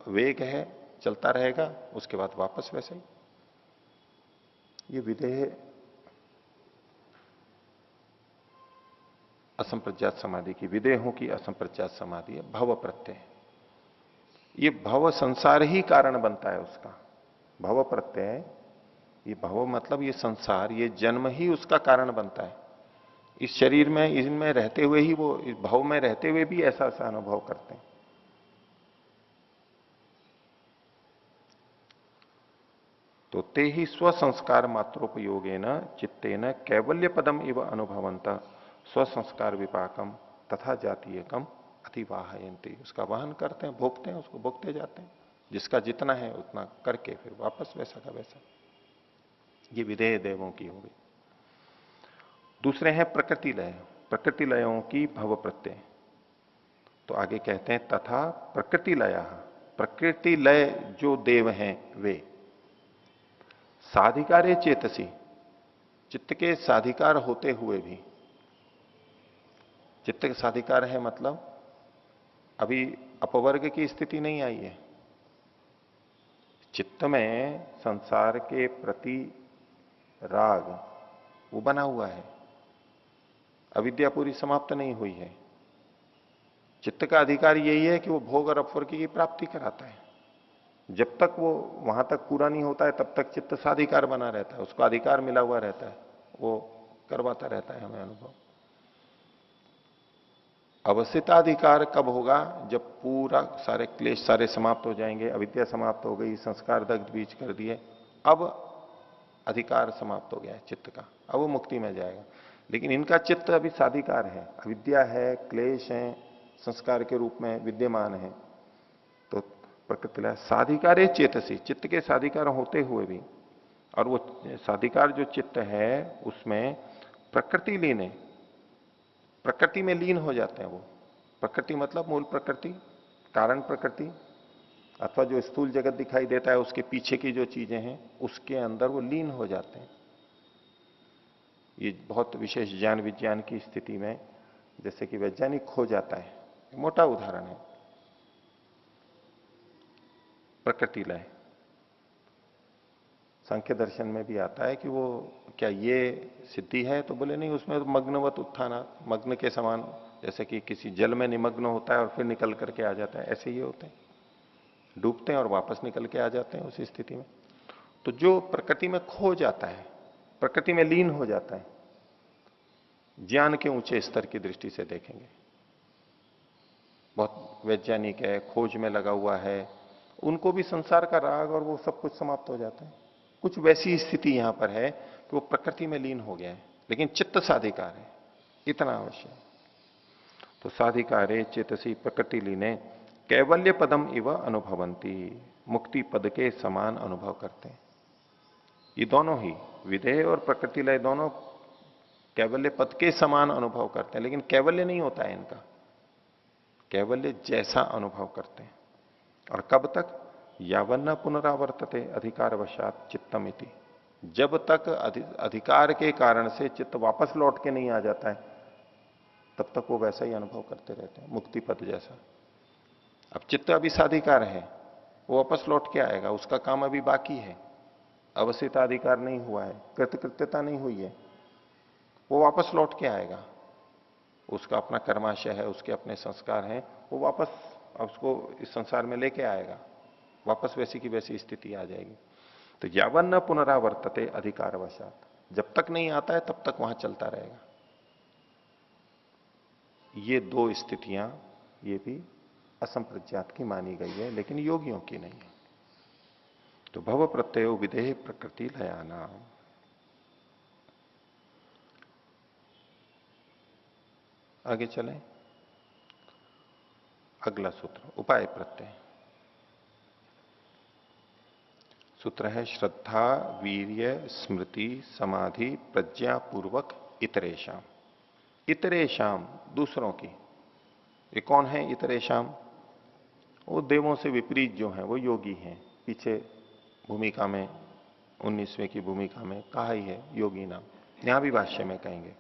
वेग है, चलता रहेगा, उसके बाद वापस वैसे ही। ये विदेह असंप्रज्ञात समाधि की, विदेहों की असंप्रज्ञात समाधि है, भव प्रत्यय। ये भव संसार ही कारण बनता है उसका, भव प्रत्यय, ये भव मतलब ये संसार, ये जन्म ही उसका कारण बनता है। इस शरीर में, इनमें रहते हुए ही वो, इस भव में रहते हुए भी ऐसा ऐसा अनुभव करते हैं। तो ते ही स्वसंस्कार मात्रोपयोगेन चित्तेन कैवल्य पदम इव अनुभवंत स्वसंस्कार विपाकम तथा जातीयकम अतिवाहयंती। उसका वहन करते हैं, भोगते हैं, उसको भोगते जाते हैं, जिसका जितना है उतना करके फिर वापस वैसा का वैसा। ये विधेय देवों की हो गई। दूसरे हैं प्रकृति लय, प्रकृति लयों की भव प्रत्यय। तो आगे कहते हैं तथा प्रकृति लय, प्रकृति लय जो देव हैं वे साधिकारे चेतसी, चित्त के साधिकार होते हुए भी, चित्त के साधिकार है मतलब अभी अपवर्ग की स्थिति नहीं आई है, चित्त में संसार के प्रति राग वो बना हुआ है, अविद्या पूरी समाप्त नहीं हुई है। चित्त का अधिकार यही है कि वो भोग और अपवर्ग की प्राप्ति कराता है। जब तक वो वहां तक पूरा नहीं होता है तब तक चित्त साधिकार बना रहता है, उसको अधिकार मिला हुआ रहता है, वो करवाता रहता है हमें अनुभव। अवस्थिताधिकार कब होगा? जब पूरा सारे क्लेश सारे समाप्त हो जाएंगे, अविद्या समाप्त हो गई, संस्कार दग्ध बीज कर दिए, अब अधिकार समाप्त हो गया है चित्त का, अब वो मुक्ति में जाएगा। लेकिन इनका चित्त अभी साधिकार है, अविद्या है, क्लेश है, संस्कार के रूप में विद्यमान है। तो प्रकृति साधिकारे चेतसी, चित्त के साधिकार होते हुए भी, और वो साधिकार जो चित्त है उसमें प्रकृति लीने, प्रकृति में लीन हो जाते हैं वो। प्रकृति मतलब मूल प्रकृति, कारण प्रकृति, अथवा जो स्थूल जगत दिखाई देता है उसके पीछे की जो चीजें हैं उसके अंदर वो लीन हो जाते हैं। ये बहुत विशेष ज्ञान विज्ञान की स्थिति में जैसे कि वैज्ञानिक खो जाता है, मोटा उदाहरण है प्रकृति लय। सांख्य दर्शन में भी आता है कि वो क्या ये सिद्धि है, तो बोले नहीं, उसमें मग्नवत उत्थाना, मग्न के समान, जैसे कि किसी जल में निमग्न होता है और फिर निकल करके आ जाता है, ऐसे ही होते हैं, डूबते हैं और वापस निकल के आ जाते हैं उस स्थिति में। तो जो प्रकृति में खो जाता है, प्रकृति में लीन हो जाता है, ज्ञान के ऊंचे स्तर की दृष्टि से देखेंगे, बहुत वैज्ञानिक है, खोज में लगा हुआ है, उनको भी संसार का राग और वो सब कुछ समाप्त हो जाता है। कुछ वैसी स्थिति यहां पर है कि वो प्रकृति में लीन हो गया है, लेकिन चित्त साधिकार है, इतना अवश्य। तो साधिकारे चेतसी प्रकृति लीने कैवल्य पदम इव अनुभवंती, मुक्ति पद के समान अनुभव करते हैं। ये दोनों ही विधेय और प्रकृति लय दोनों कैवल्य पद के समान अनुभव करते हैं, लेकिन कैवल्य नहीं होता है इनका, कैवल्य जैसा अनुभव करते हैं। और कब तक? यावन्न पुनरावर्तते अधिकारवशात चित्तमिति, जब तक अधिकार के कारण से चित्त वापस लौट के नहीं आ जाता है तब तक वो वैसा ही अनुभव करते रहते हैं, मुक्ति पद जैसा। अब चित्त अभी साधिकार है, वो वापस लौट के आएगा, उसका काम अभी बाकी है, अवस्थिताधिकार नहीं हुआ है, कृतकृत्यता नहीं हुई है, वो वापस लौट के आएगा, उसका अपना कर्माशय है, उसके अपने संस्कार हैं, वो वापस उसको इस संसार में लेके आएगा, वापस वैसी की वैसी स्थिति आ जाएगी। तो यावन्न पुनरावर्तते अधिकारवशात, जब तक नहीं आता है तब तक वहां चलता रहेगा। ये दो स्थितियां ये भी असंप्रज्ञात की मानी गई है, लेकिन योगियों की नहीं है। तो भव प्रत्ययो विदेह प्रकृति लयाना। आगे चलें, अगला सूत्र उपाय प्रत्यय। सूत्र है श्रद्धा वीर्य स्मृति समाधि प्रज्ञा पूर्वक इतरेशम। इतरेशम दूसरों की, ये कौन है इतरेशम? वो देवों से विपरीत जो हैं, वो योगी हैं। पीछे भूमिका में 19वें की भूमिका में कहा ही है योगी नाम, यहां भी भाष्य में कहेंगे।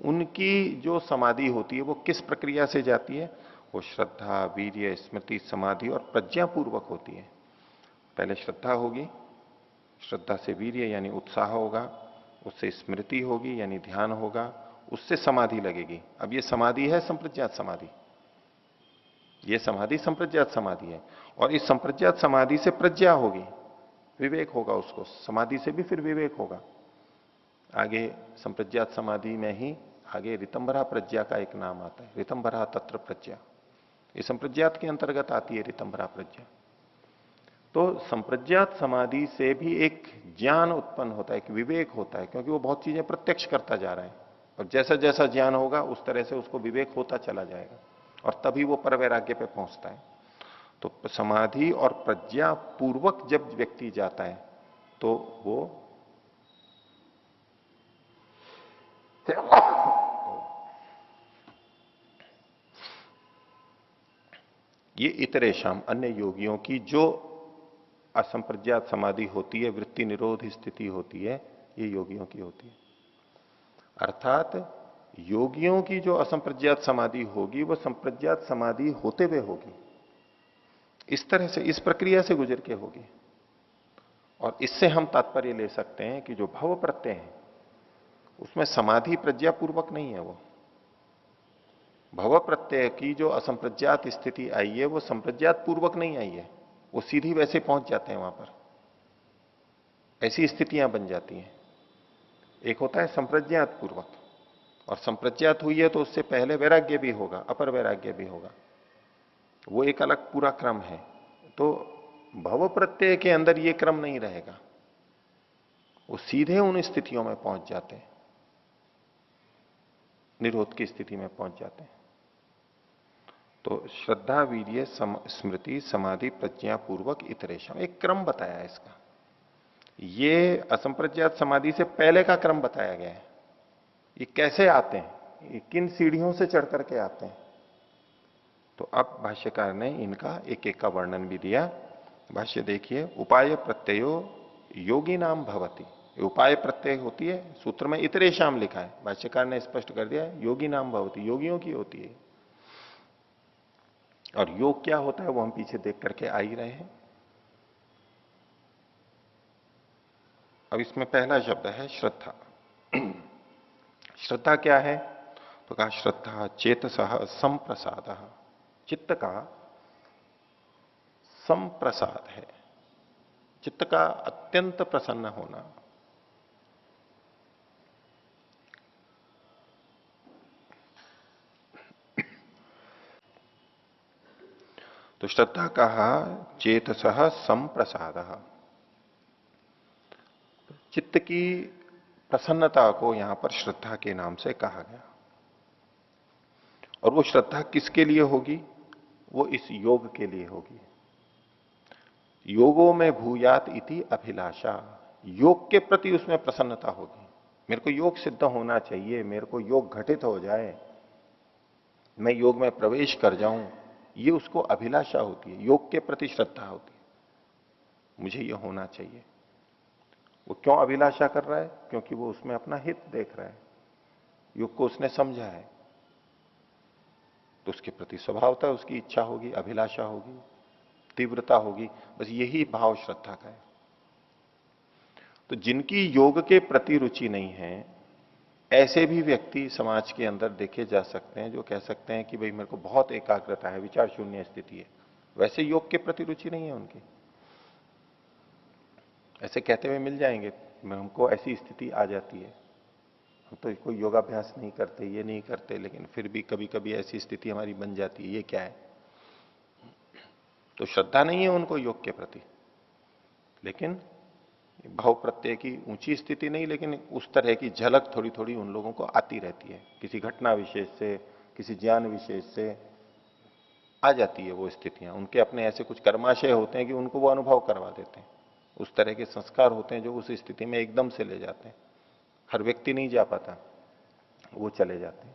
उनकी जो समाधि होती है वो किस प्रक्रिया से जाती है? वो श्रद्धा वीर्य स्मृति समाधि और प्रज्ञा पूर्वक होती है। पहले श्रद्धा होगी, श्रद्धा से वीर्य यानी उत्साह होगा, उससे स्मृति होगी यानी ध्यान होगा, उससे समाधि लगेगी। अब ये समाधि है संप्रज्ञात समाधि, ये समाधि संप्रज्ञात समाधि है, और इस संप्रज्ञात समाधि से प्रज्ञा होगी, विवेक होगा उसको, समाधि से भी फिर विवेक होगा। आगे संप्रज्ञात समाधि में ही आगे ऋतंभरा प्रज्ञा का एक नाम आता है, ऋतंभरा तत्र प्रज्ञा, ये संप्रज्ञात के अंतर्गत आती है ऋतंभरा प्रज्ञा। तो संप्रज्ञात समाधि से भी एक ज्ञान उत्पन्न होता है, एक विवेक होता है, क्योंकि वो बहुत चीजें प्रत्यक्ष करता जा रहा है, और जैसा जैसा ज्ञान होगा उस तरह से उसको विवेक होता चला जाएगा, और तभी वो परवैराग्य पे पहुंचता है। तो समाधि और प्रज्ञा पूर्वक जब व्यक्ति जाता है तो वो ये इतरेशम अन्य योगियों की जो असंप्रज्ञात समाधि होती है, वृत्ति निरोध स्थिति होती है, ये योगियों की होती है। अर्थात योगियों की जो असंप्रज्ञात समाधि होगी वो संप्रज्ञात समाधि होते हुए होगी, इस तरह से, इस प्रक्रिया से गुजर के होगी। और इससे हम तात्पर्य ले सकते हैं कि जो भव प्रत्यय है उसमें समाधि प्रज्ञा पूर्वक नहीं है, वो भव प्रत्यय की जो असंप्रज्ञात स्थिति आई है वो संप्रज्ञात पूर्वक नहीं आई है, वो सीधी वैसे पहुंच जाते हैं वहां पर, ऐसी स्थितियां बन जाती हैं। एक होता है संप्रज्ञात पूर्वक, और संप्रज्ञात हुई है तो उससे पहले वैराग्य भी होगा, अपर वैराग्य भी होगा, वो एक अलग पूरा क्रम है। तो भव प्रत्यय के अंदर ये क्रम नहीं रहेगा, वो सीधे उन स्थितियों में पहुंच जाते हैं, निरोध की स्थिति में पहुंच जाते हैं। तो श्रद्धा वीर्य स्मृति समाधि प्रज्ञा पूर्वक इतरेशम, एक क्रम बताया है इसका। ये असंप्रज्ञात समाधि से पहले का क्रम बताया गया है, ये कैसे आते हैं ये किन सीढ़ियों से चढ़ करके आते हैं। तो अब भाष्यकार ने इनका एक एक का वर्णन भी दिया। भाष्य देखिए, उपाय प्रत्ययो योगी नाम भवती। उपाय प्रत्यय होती है, सूत्र में इतरेशाम लिखा है, भाष्यकार ने स्पष्ट कर दिया योगी नाम भवती, योगियों की होती है। और योग क्या होता है वो हम पीछे देख करके आ ही रहे हैं। अब इसमें पहला शब्द है श्रद्धा। श्रद्धा क्या है? तो कहा श्रद्धा चेतसः संप्रसाद, चित्त का संप्रसाद है, चित्त का अत्यंत प्रसन्न होना। तो श्रद्धा कहा चेतसः संप्रसाद, चित्त की प्रसन्नता को यहां पर श्रद्धा के नाम से कहा गया। और वो श्रद्धा किसके लिए होगी? वो इस योग के लिए होगी। योगो में भूयात इति अभिलाषा, योग के प्रति उसमें प्रसन्नता होगी। मेरे को योग सिद्ध होना चाहिए, मेरे को योग घटित हो जाए, मैं योग में प्रवेश कर जाऊं, ये उसको अभिलाषा होती है, योग के प्रति श्रद्धा होती है, मुझे ये होना चाहिए। वो क्यों अभिलाषा कर रहा है? क्योंकि वो उसमें अपना हित देख रहा है, योग को उसने समझा है, तो उसके प्रति स्वभावतः उसकी इच्छा होगी, अभिलाषा होगी, तीव्रता होगी। बस यही भाव श्रद्धा का है। तो जिनकी योग के प्रति रुचि नहीं है, ऐसे भी व्यक्ति समाज के अंदर देखे जा सकते हैं जो कह सकते हैं कि भाई मेरे को बहुत एकाग्रता है, विचार शून्य स्थिति है, वैसे योग के प्रति रुचि नहीं है उनकी। ऐसे कहते हुए मिल जाएंगे, हमको ऐसी स्थिति आ जाती है, हम तो कोई योगाभ्यास नहीं करते, ये नहीं करते, लेकिन फिर भी कभी कभी ऐसी स्थिति हमारी बन जाती है, ये क्या है? तो श्रद्धा नहीं है उनको योग के प्रति, लेकिन भाव प्रत्यय की ऊंची स्थिति नहीं, लेकिन उस तरह की झलक थोड़ी थोड़ी उन लोगों को आती रहती है, किसी घटना विशेष से, किसी ज्ञान विशेष से आ जाती है वो स्थितियां। उनके अपने ऐसे कुछ कर्माशय होते हैं कि उनको वो अनुभव करवा देते हैं, उस तरह के संस्कार होते हैं जो उस स्थिति में एकदम से ले जाते हैं। हर व्यक्ति नहीं जा पाता, वो चले जाते हैं।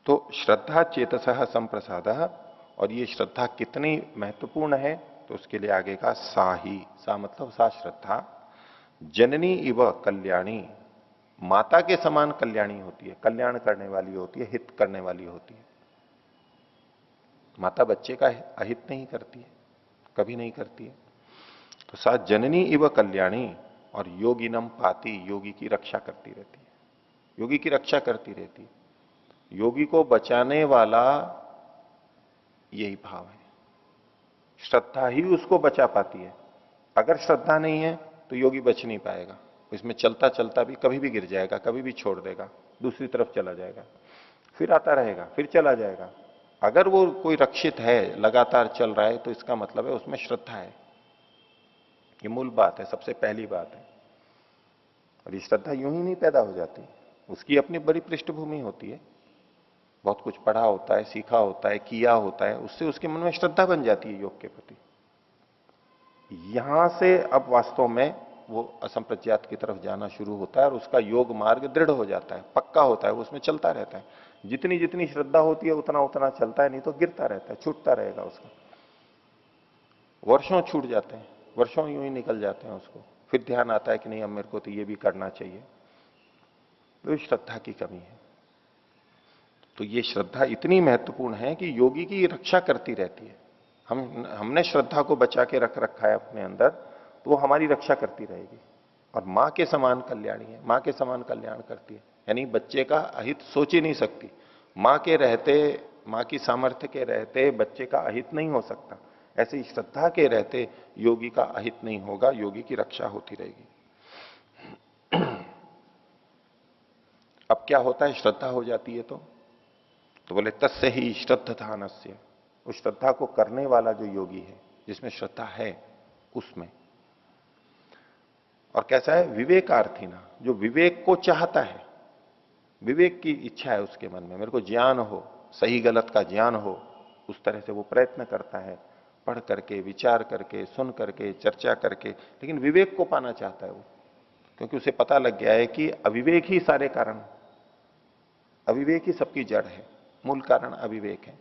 तो श्रद्धा चेतसः संप्रसादः, और ये श्रद्धा कितनी महत्वपूर्ण है तो उसके लिए आगे का सा ही, सा मतलब सा श्रद्धा जननी इव कल्याणी, माता के समान कल्याणी होती है, कल्याण करने वाली होती है, हित करने वाली होती है। माता बच्चे का अहित नहीं करती है, कभी नहीं करती है। तो सा जननी इव कल्याणी, और योगिनम पाती, योगी की रक्षा करती रहती है, योगी की रक्षा करती रहती है। योगी को बचाने वाला यही भाव है, श्रद्धा ही उसको बचा पाती है। अगर श्रद्धा नहीं है तो योगी बच नहीं पाएगा, इसमें चलता चलता भी कभी भी गिर जाएगा, कभी भी छोड़ देगा, दूसरी तरफ चला जाएगा, फिर आता रहेगा, फिर चला जाएगा। अगर वो कोई रक्षित है, लगातार चल रहा है, तो इसका मतलब है उसमें श्रद्धा है। ये मूल बात है, सबसे पहली बात है। और ये श्रद्धा यूं ही नहीं पैदा हो जाती, उसकी अपनी बड़ी पृष्ठभूमि होती है, बहुत कुछ पढ़ा होता है, सीखा होता है, किया होता है, उससे उसके मन में श्रद्धा बन जाती है योग के प्रति। यहां से अब वास्तव में वो असंप्रज्ञात की तरफ जाना शुरू होता है और उसका योग मार्ग दृढ़ हो जाता है, पक्का होता है, वो उसमें चलता रहता है। जितनी जितनी श्रद्धा होती है उतना उतना चलता है, नहीं तो गिरता रहता है, छूटता रहेगा उसका। वर्षों छूट जाते हैं, वर्षों यूं ही निकल जाते हैं उसको, फिर ध्यान आता है कि नहीं अब मेरे को तो ये भी करना चाहिए। तो श्रद्धा की कमी है। तो ये श्रद्धा इतनी महत्वपूर्ण है कि योगी की रक्षा करती रहती है। हमने श्रद्धा को बचा के रख रखा है अपने अंदर, तो वो हमारी रक्षा करती रहेगी। और मां के समान कल्याणी है, मां के समान कल्याण करती है, यानी बच्चे का अहित सोच ही नहीं सकती। मां के रहते, मां की सामर्थ्य के रहते बच्चे का अहित नहीं हो सकता, ऐसे ही श्रद्धा के रहते योगी का अहित नहीं होगा, योगी की रक्षा होती रहेगी। अब क्या होता है, श्रद्धा हो जाती है तो बोले तस्य ही श्रद्धानस्य, उस श्रद्धा को करने वाला जो योगी है, जिसमें श्रद्धा है उसमें। और कैसा है, विवेकार्थी ना, जो विवेक को चाहता है, विवेक की इच्छा है उसके मन में, मेरे को ज्ञान हो, सही गलत का ज्ञान हो, उस तरह से वो प्रयत्न करता है, पढ़ करके, विचार करके, सुन करके, चर्चा करके, लेकिन विवेक को पाना चाहता है वो, क्योंकि उसे पता लग गया है कि अविवेक ही सारे कारण। अविवेक ही सबकी जड़ है, मूल कारण अविवेक है।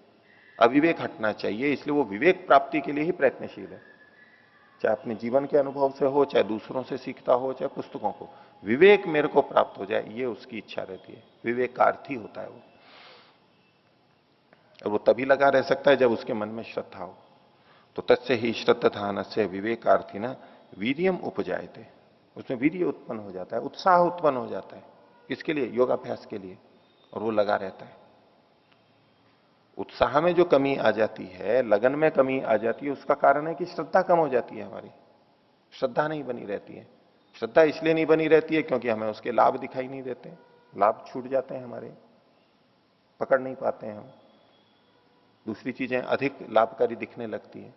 अविवेक हटना चाहिए, इसलिए वो विवेक प्राप्ति के लिए ही प्रयत्नशील है। चाहे अपने जीवन के अनुभव से हो, चाहे दूसरों से सीखता हो, चाहे पुस्तकों को, विवेक मेरे को प्राप्त हो जाए, ये उसकी इच्छा रहती है। विवेक का अर्थ ही होता है वो। और वो तभी लगा रह सकता है जब उसके मन में श्रद्धा हो। तो तत्से ही श्रद्धान से विवेकार्थी ना वीर्यम उपजायते, उसमें वीर्य उत्पन्न हो जाता है, उत्साह उत्पन्न हो जाता है। किसके लिए? योगाभ्यास के लिए। और वो लगा रहता है। उत्साह में जो कमी आ जाती है, लगन में कमी आ जाती है, उसका कारण है कि श्रद्धा कम हो जाती है हमारी। श्रद्धा नहीं बनी रहती है। श्रद्धा इसलिए नहीं बनी रहती है क्योंकि हमें उसके लाभ दिखाई नहीं देते, लाभ छूट जाते हैं हमारे, पकड़ नहीं पाते हैं हम। दूसरी चीजें अधिक लाभकारी दिखने लगती है,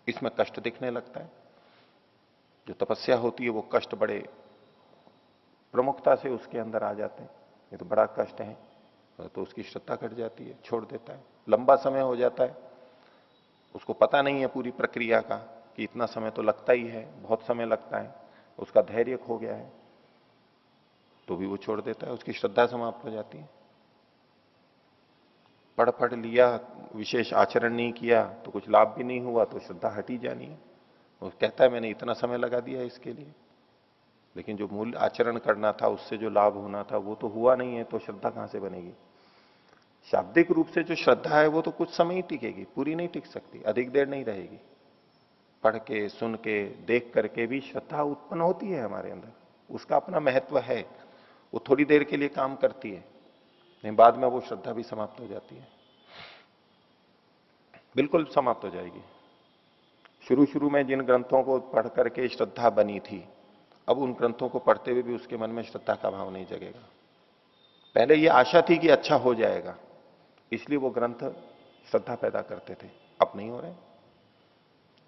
इसमें कष्ट दिखने लगता है। जो तपस्या होती है वो कष्ट बड़े प्रमुखता से उसके अंदर आ जाते हैं। ये तो बड़ा कष्ट है, तो उसकी श्रद्धा घट जाती है, छोड़ देता है। लंबा समय हो जाता है, उसको पता नहीं है पूरी प्रक्रिया का कि इतना समय तो लगता ही है, बहुत समय लगता है, उसका धैर्य खो गया है, तो भी वो छोड़ देता है, उसकी श्रद्धा समाप्त हो जाती है। पढ़ लिया, विशेष आचरण नहीं किया तो कुछ लाभ भी नहीं हुआ, तो श्रद्धा हटी जानी है। वो कहता है मैंने इतना समय लगा दिया इसके लिए, लेकिन जो मूल आचरण करना था, उससे जो लाभ होना था वो तो हुआ नहीं है, तो श्रद्धा कहां से बनेगी? शाब्दिक रूप से जो श्रद्धा है वो तो कुछ समय ही टिकेगी, पूरी नहीं टिक सकती, अधिक देर नहीं रहेगी। पढ़ के, सुन के, देख करके भी श्रद्धा उत्पन्न होती है हमारे अंदर, उसका अपना महत्व है। वो थोड़ी देर के लिए काम करती है, नहीं बाद में वो श्रद्धा भी समाप्त हो जाती है, बिल्कुल समाप्त हो जाएगी। शुरू शुरू में जिन ग्रंथों को पढ़ करके श्रद्धा बनी थी, अब उन ग्रंथों को पढ़ते हुए भी उसके मन में श्रद्धा का भाव नहीं जगेगा। पहले ये आशा थी कि अच्छा हो जाएगा, इसलिए वो ग्रंथ श्रद्धा पैदा करते थे, अब नहीं हो रहे।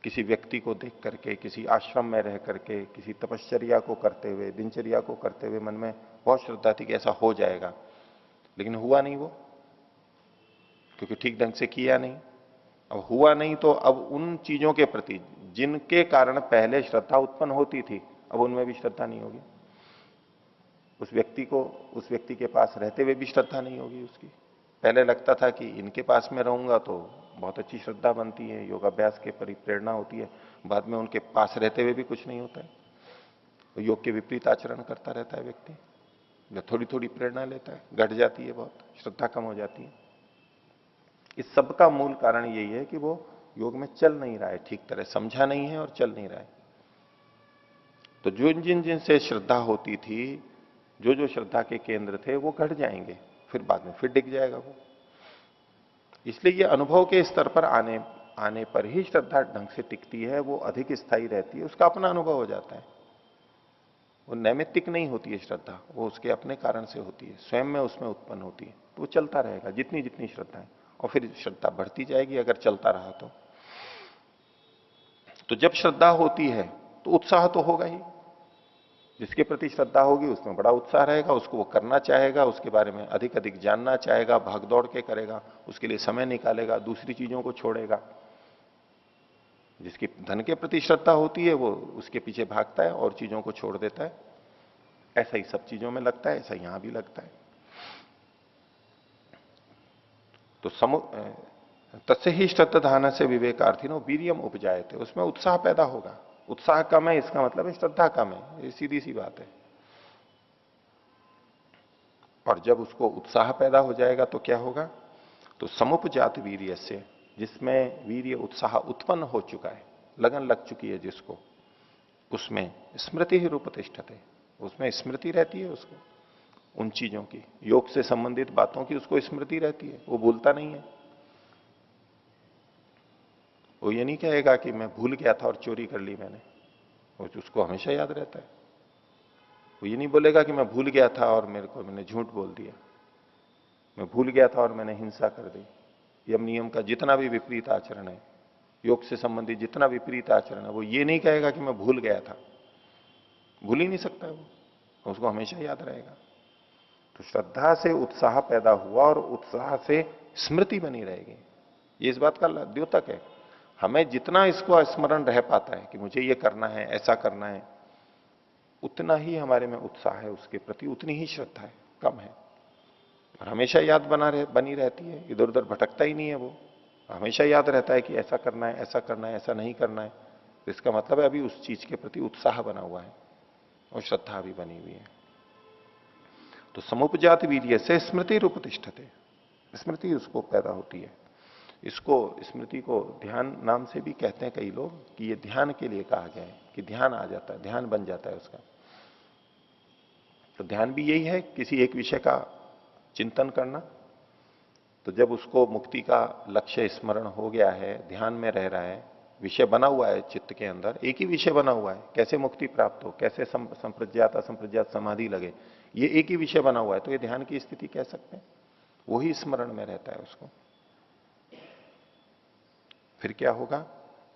किसी व्यक्ति को देख करके, किसी आश्रम में रह करके, किसी तपश्चर्या को करते हुए, दिनचर्या को करते हुए मन में बहुत श्रद्धा थी कि ऐसा हो जाएगा, लेकिन हुआ नहीं वो, क्योंकि ठीक ढंग से किया नहीं। अब हुआ नहीं तो अब उन चीजों के प्रति जिनके कारण पहले श्रद्धा उत्पन्न होती थी, अब उनमें भी श्रद्धा नहीं होगी। उस व्यक्ति के पास रहते हुए भी श्रद्धा नहीं होगी उसकी। पहले लगता था कि इनके पास में रहूंगा तो बहुत अच्छी श्रद्धा बनती है, योगाभ्यास के परिप्रेरणा होती है, बाद में उनके पास रहते हुए भी कुछ नहीं होता है, तो योग के विपरीत आचरण करता रहता है व्यक्ति। जब थोड़ी थोड़ी प्रेरणा लेता है, घट जाती है, बहुत श्रद्धा कम हो जाती है। इस सब का मूल कारण यही है कि वो योग में चल नहीं रहा है, ठीक तरह समझा नहीं है और चल नहीं रहा है। तो जो जिन से श्रद्धा होती थी, जो श्रद्धा के केंद्र थे, वो घट जाएंगे, फिर बाद में फिर डिग जाएगा वो। इसलिए ये अनुभव के स्तर पर आने पर ही श्रद्धा ढंग से टिकती है, वो अधिक स्थायी रहती है, उसका अपना अनुभव हो जाता है। वो नैमित्तिक नहीं होती है श्रद्धा, वो उसके अपने कारण से होती है, स्वयं में उसमें उत्पन्न होती है, तो वो चलता रहेगा जितनी जितनी श्रद्धा है, और फिर श्रद्धा बढ़ती जाएगी अगर चलता रहा तो जब श्रद्धा होती है तो उत्साह तो होगा ही। जिसके प्रति श्रद्धा होगी उसमें बड़ा उत्साह रहेगा, उसको वो करना चाहेगा, उसके बारे में अधिक अधिक जानना चाहेगा, भाग दौड़ के करेगा, उसके लिए समय निकालेगा, दूसरी चीजों को छोड़ेगा। जिसकी धन के प्रति श्रद्धा होती है वो उसके पीछे भागता है और चीजों को छोड़ देता है। ऐसा ही सब चीजों में लगता है, ऐसा यहां भी लगता है। तो तस्य ही श्रद्धाधान से विवेकार्थी नो वीरियम उपजाए थे, उसमें उत्साह पैदा होगा। उत्साह कम है इसका मतलब है श्रद्धा कम है, ये सीधी सी बात है। और जब उसको उत्साह पैदा हो जाएगा तो क्या होगा? तो समुपजात वीर्य से, जिसमें वीर्य उत्साह उत्पन्न हो चुका है, लगन लग चुकी है जिसको, उसमें स्मृति ही रूपतिष्ठते, उसमें स्मृति रहती है उसको, उन चीजों की, योग से संबंधित बातों की उसको स्मृति रहती है, वो भूलता नहीं है। वो ये नहीं कहेगा कि मैं भूल गया था और चोरी कर ली मैंने, वो उसको हमेशा याद रहता है। वो ये नहीं बोलेगा कि मैं भूल गया था और मैंने झूठ बोल दिया, मैं भूल गया था और मैंने हिंसा कर दी। यम नियम का जितना भी विपरीत आचरण है, योग से संबंधित जितना विपरीत आचरण है, वो ये नहीं कहेगा कि मैं भूल गया था, भूल ही नहीं सकता वो, उसको हमेशा याद रहेगा। तो श्रद्धा से उत्साह पैदा हुआ और उत्साह से स्मृति बनी रहेगी, ये इस बात का द्योतक है। हमें जितना इसको स्मरण रह पाता है कि मुझे ये करना है, ऐसा करना है, उतना ही हमारे में उत्साह है उसके प्रति, उतनी ही श्रद्धा है, कम है। और हमेशा याद बनी रहती है, इधर उधर भटकता ही नहीं है वो, हमेशा याद रहता है कि ऐसा करना है, ऐसा करना है, ऐसा नहीं करना है। तो इसका मतलब है अभी उस चीज के प्रति उत्साह बना हुआ है और श्रद्धा भी बनी हुई है। तो समुपजात वीर्य से स्मृति रूपतिष्ठते, स्मृति उसको पैदा होती है। इसको स्मृति को ध्यान नाम से भी कहते हैं कई लोग कि ये ध्यान के लिए कहा गया है कि ध्यान आ जाता है, ध्यान बन जाता है उसका। तो ध्यान भी यही है, किसी एक विषय का चिंतन करना। तो जब उसको मुक्ति का लक्ष्य स्मरण हो गया है, ध्यान में रह रहा है, विषय बना हुआ है चित्त के अंदर, एक ही विषय बना हुआ है, कैसे मुक्ति प्राप्त हो, कैसे संप्रज्ञात असंप्रज्ञात समाधि लगे, ये एक ही विषय बना हुआ है, तो ये ध्यान की स्थिति कह सकते हैं। वही स्मरण में रहता है उसको। फिर क्या होगा?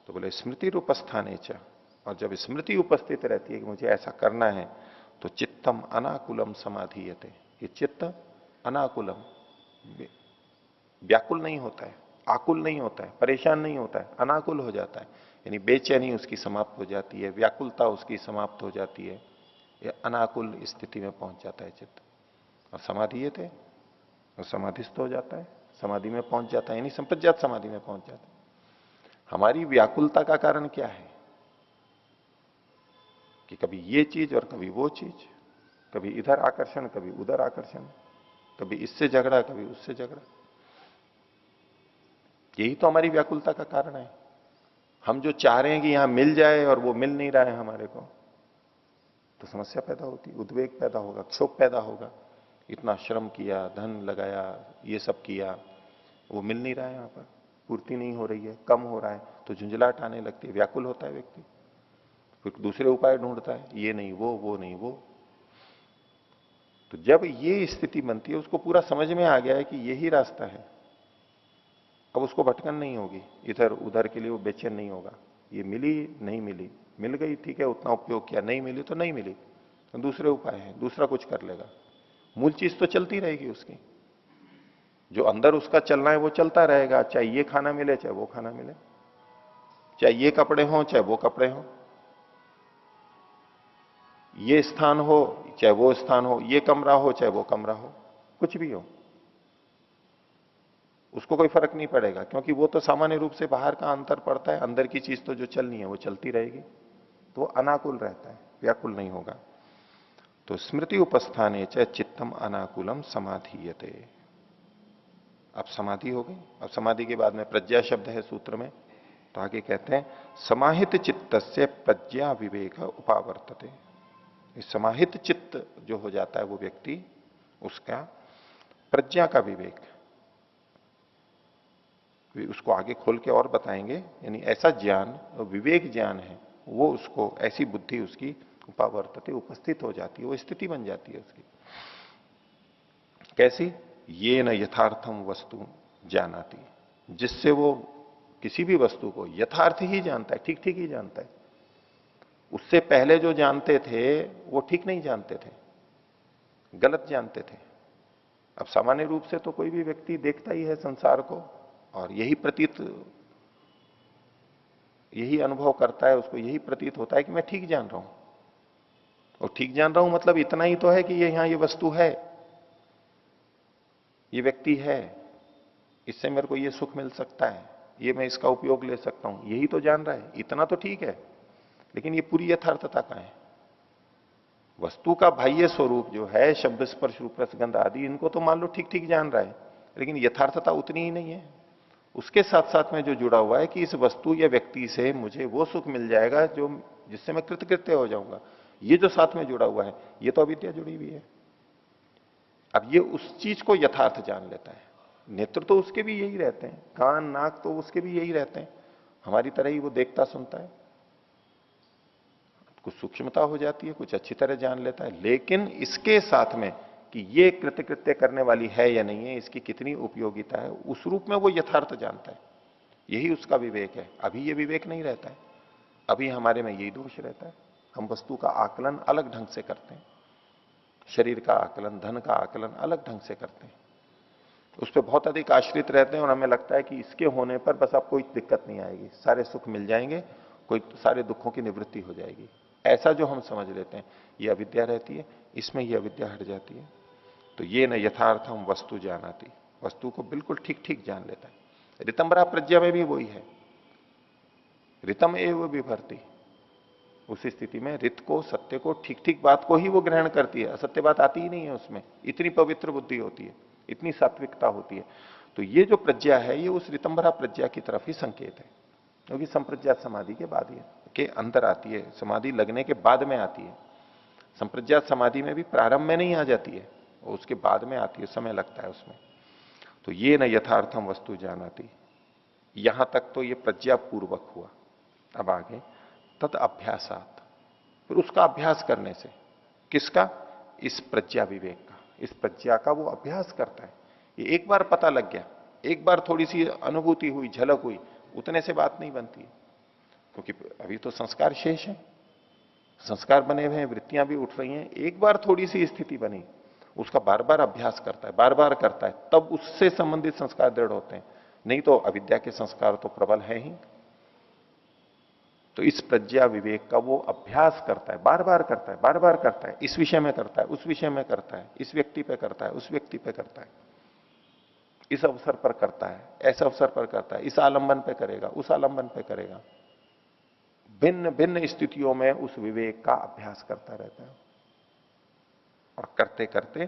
तो बोले स्मृति रूपस्थाने च, और जब स्मृति उपस्थित रहती है कि मुझे ऐसा करना है, तो चित्तम अनाकुलम समाधीयते, ये चित्त अनाकुलम, व्याकुल नहीं होता है, आकुल नहीं होता है, परेशान नहीं होता है, अनाकुल हो जाता है। यानी बेचैनी उसकी समाप्त हो जाती है, व्याकुलता उसकी समाप्त हो जाती है, ये अनाकुल स्थिति में पहुंच जाता है चित्त। और समाधीयते, और समाधिस्थ हो जाता है, समाधि में पहुंच जाता है, यानी संप्रज्ञात समाधि में पहुंच जाता है। हमारी व्याकुलता का कारण क्या है कि कभी ये चीज और कभी वो चीज, कभी इधर आकर्षण कभी उधर आकर्षण, कभी इससे झगड़ा कभी उससे झगड़ा। यही तो हमारी व्याकुलता का कारण है। हम जो चाह रहे हैं कि यहां मिल जाए और वो मिल नहीं रहा है हमारे को, तो समस्या पैदा होती, उद्वेग पैदा होगा, क्षोभ पैदा होगा। इतना श्रम किया, धन लगाया, ये सब किया, वो मिल नहीं रहा है, यहां पर पूर्ति नहीं हो रही है, कम हो रहा है, तो झुंझलाहट आने लगती है, व्याकुल होता है व्यक्ति, फिर दूसरे उपाय ढूंढता है, ये नहीं वो नहीं वो। तो जब ये स्थिति बनती है, उसको पूरा समझ में आ गया है कि यही रास्ता है, अब उसको भटकन नहीं होगी इधर उधर के लिए, वो बेचैन नहीं होगा। ये मिली नहीं मिली, मिल गई ठीक है, उतना उपयोग किया, नहीं मिली तो नहीं मिली, तो दूसरे उपाय है, दूसरा कुछ कर लेगा। मूल चीज तो चलती रहेगी उसकी, जो अंदर उसका चलना है वो चलता रहेगा, चाहे ये खाना मिले चाहे वो खाना मिले, चाहे ये कपड़े हो चाहे वो कपड़े हो, ये स्थान हो चाहे वो स्थान हो, ये कमरा हो चाहे वो कमरा हो, कुछ भी हो, उसको कोई फर्क नहीं पड़ेगा, क्योंकि वो तो सामान्य रूप से बाहर का अंतर पड़ता है, अंदर की चीज तो जो चलनी है वो चलती रहेगी। तो अनाकुल रहता है, व्याकुल नहीं होगा। तो स्मृति उपस्थाने च चित्तम अनाकुलम समाधीयते। अब समाधि हो गई। अब समाधि के बाद में प्रज्ञा शब्द है सूत्र में, तो आगे कहते हैं समाहित चित्त से प्रज्ञा विवेक उपावर्तते। समाहित चित्त जो हो जाता है वो व्यक्ति, उसका प्रज्ञा का विवेक, उसको आगे खोल के और बताएंगे, यानी ऐसा ज्ञान, विवेक ज्ञान है वो, उसको ऐसी बुद्धि उसकी उपावर्तते, उपस्थित हो जाती है, वो स्थिति बन जाती है उसकी। कैसी? ये न यथार्थम वस्तु जानाती, जिससे वो किसी भी वस्तु को यथार्थ ही जानता है, ठीक ठीक ही जानता है। उससे पहले जो जानते थे वो ठीक नहीं जानते थे, गलत जानते थे। अब सामान्य रूप से तो कोई भी व्यक्ति देखता ही है संसार को, और यही अनुभव करता है, उसको यही प्रतीत होता है कि मैं ठीक जान रहा हूं। और ठीक जान रहा हूं मतलब इतना ही तो है कि ये यहां ये वस्तु है, ये व्यक्ति है, इससे मेरे को ये सुख मिल सकता है, ये मैं इसका उपयोग ले सकता हूं, यही तो जान रहा है, इतना तो ठीक है। लेकिन ये पूरी यथार्थता का है। वस्तु का बाह्य स्वरूप जो है, शब्द स्पर्श रूप रसगंध आदि, इनको तो मान लो ठीक ठीक जान रहा है, लेकिन यथार्थता उतनी ही नहीं है। उसके साथ साथ में जो जुड़ा हुआ है कि इस वस्तु या व्यक्ति से मुझे वो सुख मिल जाएगा जो, जिससे मैं कृतकृत्य हो जाऊंगा, ये जो साथ में जुड़ा हुआ है, ये तो अविद्या जुड़ी हुई है। अब ये उस चीज को यथार्थ जान लेता है। नेत्र तो उसके भी यही रहते हैं, कान नाक तो उसके भी यही रहते हैं, हमारी तरह ही वो देखता सुनता है। कुछ सूक्ष्मता हो जाती है, कुछ अच्छी तरह जान लेता है, लेकिन इसके साथ में कि ये कृत्य करने वाली है या नहीं है, इसकी कितनी उपयोगिता है, उस रूप में वो यथार्थ जानता है। यही उसका विवेक है। अभी ये विवेक नहीं रहता है, अभी हमारे में यही दोष रहता है। हम वस्तु का आकलन अलग ढंग से करते हैं, शरीर का आकलन, धन का आकलन अलग ढंग से करते हैं, उस पर बहुत अधिक आश्रित रहते हैं, और हमें लगता है कि इसके होने पर बस अब कोई दिक्कत नहीं आएगी, सारे सुख मिल जाएंगे, कोई सारे दुखों की निवृत्ति हो जाएगी। ऐसा जो हम समझ लेते हैं, ये अविद्या रहती है, इसमें ये अविद्या हट जाती है। तो ये न यथार्थम वस्तु जानाति, वस्तु को बिल्कुल ठीक ठीक जान लेता है। ऋतंबरा प्रज्ञा में भी वही है, ऋतम एव विभर्ति। उस स्थिति में रित को, सत्य को, ठीक ठीक बात को ही वो ग्रहण करती है, असत्य बात आती ही नहीं है उसमें। इतनी पवित्र बुद्धि होती है, इतनी सात्विकता होती है। तो ये जो प्रज्ञा है ये उस ऋतंबरा प्रज्ञा की तरफ ही संकेत है, क्योंकि संप्रज्ञात समाधि के बाद ही के अंदर आती है, समाधि लगने के बाद में आती है। संप्रज्ञात समाधि में भी प्रारंभ में नहीं आ जाती है, वो उसके बाद में आती है, समय लगता है उसमें। तो ये न यथार्थम वस्तु जानाति, यहां तक तो ये प्रज्ञा पूर्वक हुआ। अब आगे तद अभ्यासात, फिर उसका अभ्यास करने से, किसका? इस प्रज्ञा विवेक का, इस प्रज्ञा का वो अभ्यास करता है। ये एक बार पता लग गया, एक बार थोड़ी सी अनुभूति हुई, झलक हुई, उतने से बात नहीं बनती है, क्योंकि अभी तो संस्कार शेष है, संस्कार बने हुए हैं, वृत्तियां भी उठ रही हैं। एक बार थोड़ी सी स्थिति बनी, उसका बार बार अभ्यास करता है, बार बार करता है, तब उससे संबंधित संस्कार दृढ़ होते हैं। नहीं तो अविद्या के संस्कार तो प्रबल है ही। तो इस प्रज्ञा विवेक का वो अभ्यास करता है, बार बार करता है, बार बार करता है, इस विषय में करता है, उस विषय में करता है, इस व्यक्ति पे करता है, उस व्यक्ति पे करता है, इस अवसर पर करता है, ऐसे अवसर पर करता है, इस आलंबन पे करेगा, उस आलंबन पे करेगा। भिन्न भिन्न स्थितियों में उस विवेक का अभ्यास करता रहता है। और करते करते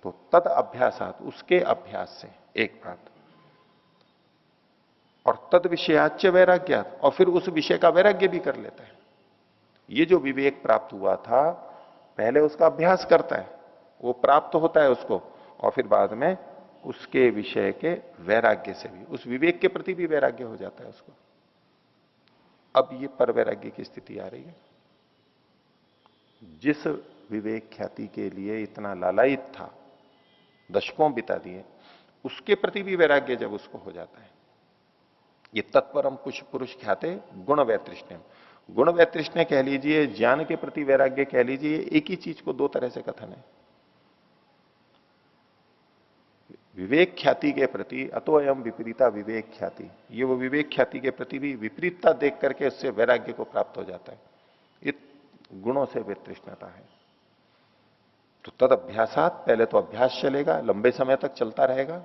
तो तद अभ्यासात, उसके अभ्यास से एक बात, और तद विषयाच्य वैराग्यात, और फिर उस विषय का वैराग्य भी कर लेता है। ये जो विवेक प्राप्त हुआ था, पहले उसका अभ्यास करता है, वो प्राप्त होता है उसको, और फिर बाद में उसके विषय के वैराग्य से भी, उस विवेक के प्रति भी वैराग्य हो जाता है उसको। अब ये पर वैराग्य की स्थिति आ रही है। जिस विवेक ख्याति के लिए इतना लालायित था, दशकों बिता दिए, उसके प्रति भी वैराग्य जब उसको हो जाता है। ये तत्परम कुछ पुरुष ख्याते गुण वैतृष्ण्य, गुण वैतृष्ण्य कह लीजिए, ज्ञान के प्रति वैराग्य कह लीजिए, एक ही चीज को दो तरह से कथन है। विवेक ख्याति के प्रति अतो अयम विपरीता विवेक ख्याति, ये वो विवेक ख्याति के प्रति भी विपरीतता देख करके उससे वैराग्य को प्राप्त हो जाता है। ये गुणों से वितृष्णता है। तो तद अभ्यासात, पहले तो अभ्यास चलेगा, लंबे समय तक चलता रहेगा,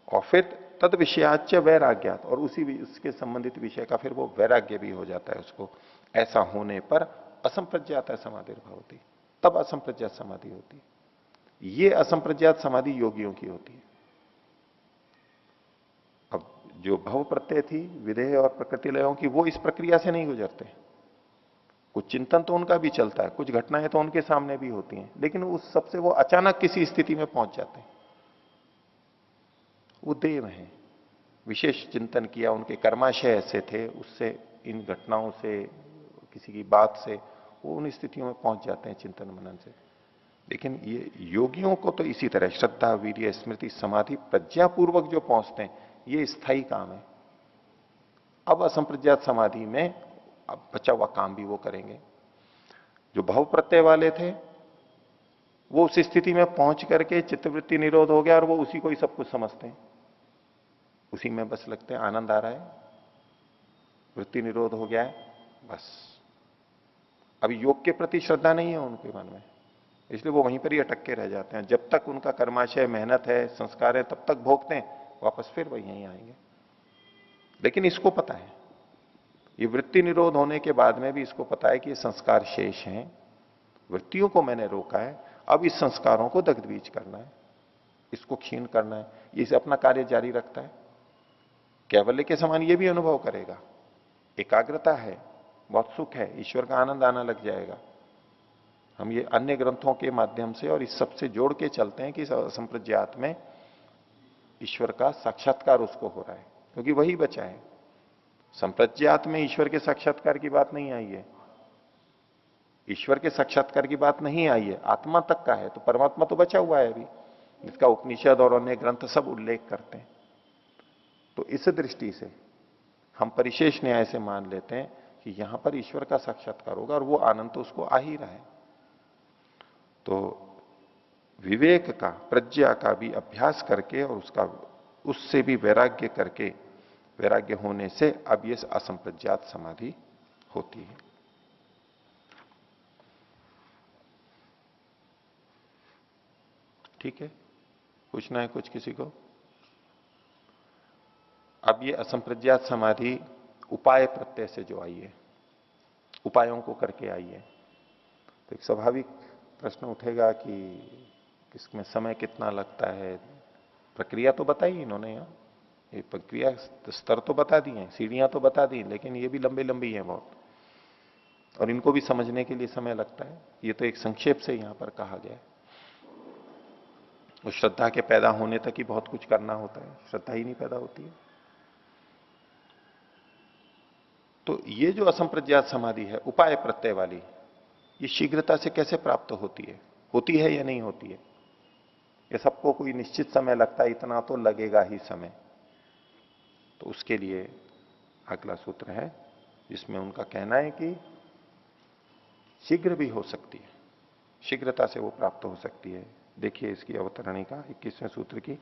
और फिर तद विषयाच्य वैराग्यात, और उसके संबंधित विषय का फिर वो वैराग्य भी हो जाता है उसको। ऐसा होने पर असंप्रज्ञात समाधि भवति, तब असंप्रज्ञात समाधि होती है। ये असंप्रज्ञात समाधि योगियों की होती है। अब जो भव प्रत्यय थी विधेय और प्रकृति लयों की, वो इस प्रक्रिया से नहीं गुजरते। कुछ चिंतन तो उनका भी चलता है, कुछ घटनाएं तो उनके सामने भी होती हैं, लेकिन उस सबसे वो अचानक किसी स्थिति में पहुंच जाते हैं। वो देव हैं, विशेष चिंतन किया, उनके कर्माशय ऐसे थे, उससे, इन घटनाओं से, किसी की बात से वो उन स्थितियों में पहुंच जाते हैं चिंतन मनन से। लेकिन ये योगियों को तो इसी तरह श्रद्धा, वीर्य, स्मृति, समाधि, प्रज्ञापूर्वक जो पहुंचते हैं, ये स्थायी काम है। अब असंप्रज्ञात समाधि में अब बचा हुआ काम भी वो करेंगे। जो भव प्रत्यय वाले थे, वो उस स्थिति में पहुंच करके चित्तवृत्ति निरोध हो गया, और वो उसी को ही सब कुछ समझते हैं, उसी में बस लगते हैं, आनंद आ रहा है, वृत्ति निरोध हो गया है, बस। अब योग के प्रति श्रद्धा नहीं है उनके मन में, इसलिए वो वहीं पर ही अटक के रह जाते हैं। जब तक उनका कर्माशय, मेहनत है, संस्कार है, तब तक भोगते हैं, वापस फिर वही यहीं आएंगे। लेकिन इसको पता है, ये वृत्ति निरोध होने के बाद में भी इसको पता है कि ये संस्कार शेष हैं, वृत्तियों को मैंने रोका है, अब इस संस्कारों को दग्धबीज करना है, इसको क्षीण करना है। ये इसे अपना कार्य जारी रखता है। कैवल्य के समान ये भी अनुभव करेगा, एकाग्रता है, बहुत सुख है, ईश्वर का आनंद आना लग जाएगा। हम ये अन्य ग्रंथों के माध्यम से और इस सबसे जोड़ के चलते हैं कि संप्रज्ञात में ईश्वर का साक्षात्कार उसको हो रहा है, क्योंकि वही बचा है। संप्रज्ञात में ईश्वर के साक्षात्कार की बात नहीं आई है, ईश्वर के साक्षात्कार की बात नहीं आई है, आत्मा तक का है। तो परमात्मा तो बचा हुआ है अभी, जिसका उपनिषद और अन्य ग्रंथ सब उल्लेख करते हैं। तो इस दृष्टि से हम परिशेष न्याय से मान लेते हैं कि यहां पर ईश्वर का साक्षात्कार होगा, और वो आनंद तो उसको आ ही रहा है। तो विवेक का, प्रज्ञा का भी अभ्यास करके, और उसका, उससे भी वैराग्य करके, वैराग्य होने से अब ये असंप्रज्ञात समाधि होती है। ठीक है। पूछना है कुछ किसी को? अब ये असंप्रज्ञात समाधि उपाय प्रत्यय से जो आई है, उपायों को करके आई है, तो एक स्वाभाविक प्रश्न उठेगा कि इसमें समय कितना लगता है। प्रक्रिया तो बताई इन्होंने, यहाँ ये प्रक्रिया स्तर तो बता दिए हैं, सीढ़ियां तो बता दी, लेकिन ये भी लंबी लंबी है बहुत, और इनको भी समझने के लिए समय लगता है। ये तो एक संक्षेप से यहां पर कहा गया है। उस श्रद्धा के पैदा होने तक ही बहुत कुछ करना होता है, श्रद्धा ही नहीं पैदा होती है। तो ये जो असंप्रज्ञात समाधि है उपाय प्रत्यय वाली, ये शीघ्रता से कैसे प्राप्त होती है या नहीं होती है? ये सबको कोई निश्चित समय लगता है, इतना तो लगेगा ही समय। तो उसके लिए अगला सूत्र है जिसमें उनका कहना है कि शीघ्र भी हो सकती है, शीघ्रता से वो प्राप्त हो सकती है। देखिए इसकी अवतरणिका 21वें सूत्र की।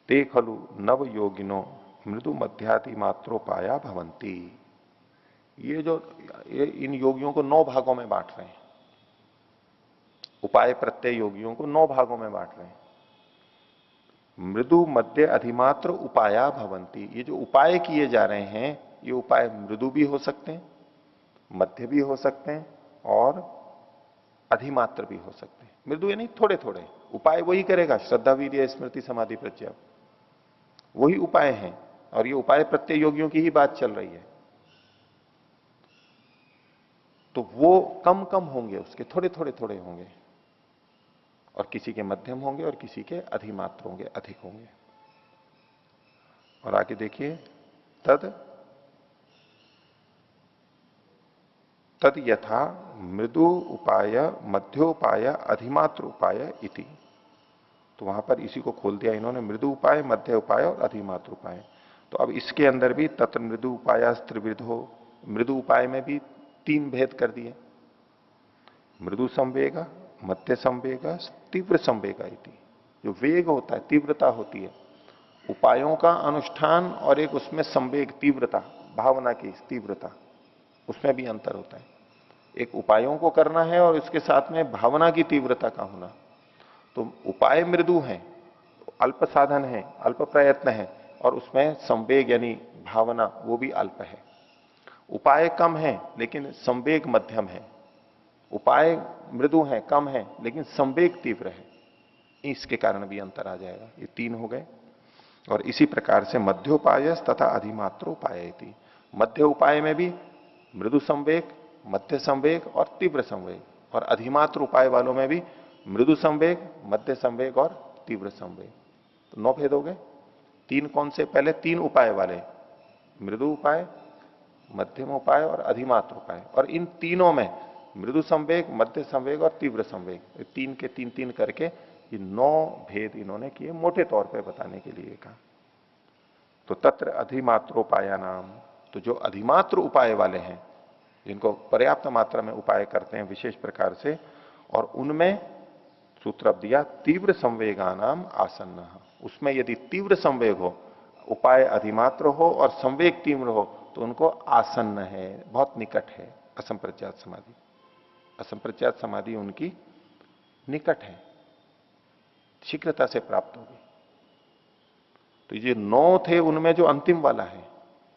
ते खलु नव योगिनो मृदु मध्याति मात्रोपाया भवंती। ये इन योगियों को 9 भागों में बांट रहे हैं, उपाय प्रत्यय योगियों को 9 भागों में बांट रहे हैं। मृदु मध्य अधिमात्र उपाया भवंती। ये जो उपाय किए जा रहे हैं, ये उपाय मृदु भी हो सकते हैं, मध्य भी हो सकते हैं और अधिमात्र भी हो सकते हैं। मृदु यानी थोड़े थोड़े उपाय वही करेगा, श्रद्धा वीर्य स्मृति समाधि प्रज्ञा वही उपाय हैं, और ये उपाय प्रत्यय योगियों की ही बात चल रही है। तो वो कम कम होंगे, उसके थोड़े थोड़े थोड़े होंगे, और किसी के मध्यम होंगे और किसी के अधिमात्र होंगे, अधिक होंगे। और आगे देखिए, तद यथा मृदु उपाय मध्योपाय अधिमात्र उपाय इति। तो वहां पर इसी को खोल दिया इन्होंने, मृदु उपाय, मध्य उपाय और अधिमात्र उपाय। तो अब इसके अंदर भी तत्र मृदु उपाय त्रिविधो, मृदु उपाय में भी 3 भेद कर दिए, मृदु संवेग, मध्य संवेग, तीव्र संवेग इति। जो वेग होता है, तीव्रता होती है उपायों का अनुष्ठान, और एक उसमें संवेग तीव्रता, भावना की तीव्रता, उसमें भी अंतर होता है। एक उपायों को करना है और उसके साथ में भावना की तीव्रता का होना। तो उपाय मृदु हैं, अल्प साधन है, अल्प प्रयत्न है, और उसमें संवेग यानी भावना वो भी अल्प है। उपाय कम है लेकिन संवेग मध्यम है, उपाय मृदु है, कम है, लेकिन संवेग तीव्र है। इसके कारण भी अंतर आ जाएगा। ये 3 हो गए। और इसी प्रकार से मध्योपाय तथा अधिमात्र उपाय, मध्य उपाय में भी मृदु संवेग, मध्य संवेग और तीव्र संवेग, और अधिमात्र उपाय वालों में भी मृदु संवेग, मध्य संवेग और तीव्र संवेग। तो 9 भेद हो गए। 3 कौन से? पहले 3 उपाय वाले, मृदु उपाय, मध्यम उपाय और अधिमात्र उपाय। और इन तीनों में मृदु संवेग, मध्य संवेग और तीव्र संवेग, 3 के 3 करके ये 9 भेद इन्होंने किए, मोटे तौर पे बताने के लिए कहा। तो तत्र अधिमात्रोपाया नाम, तो जो अधिमात्र उपाय वाले हैं, जिनको पर्याप्त मात्रा में उपाय करते हैं विशेष प्रकार से, और उनमें सूत्र अब दिया तीव्र संवेगा नाम आसन्न। उसमें यदि तीव्र संवेग हो, उपाय अधिमात्र हो और संवेग तीव्र हो, तो उनको आसन्न है, बहुत निकट है असंप्रज्ञात समाधि। असंप्रज्ञात समाधि उनकी निकट है, शीघ्रता से प्राप्त होगी। तो ये 9 थे, उनमें जो अंतिम वाला है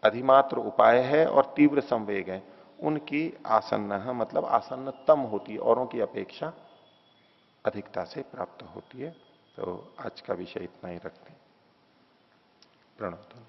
अधिमात्र उपाय है और तीव्र संवेग है, उनकी आसन्न मतलब आसन्नतम होती है, औरों की अपेक्षा अधिकता से प्राप्त होती है। तो आज का विषय इतना ही रखते हैं। प्रणव।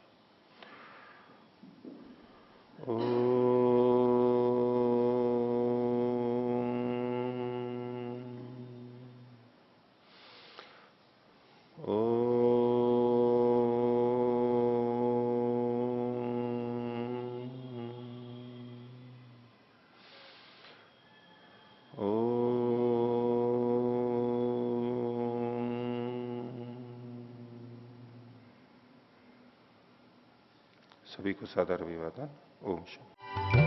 सभी को सादर अभिवादन। ओम शांति।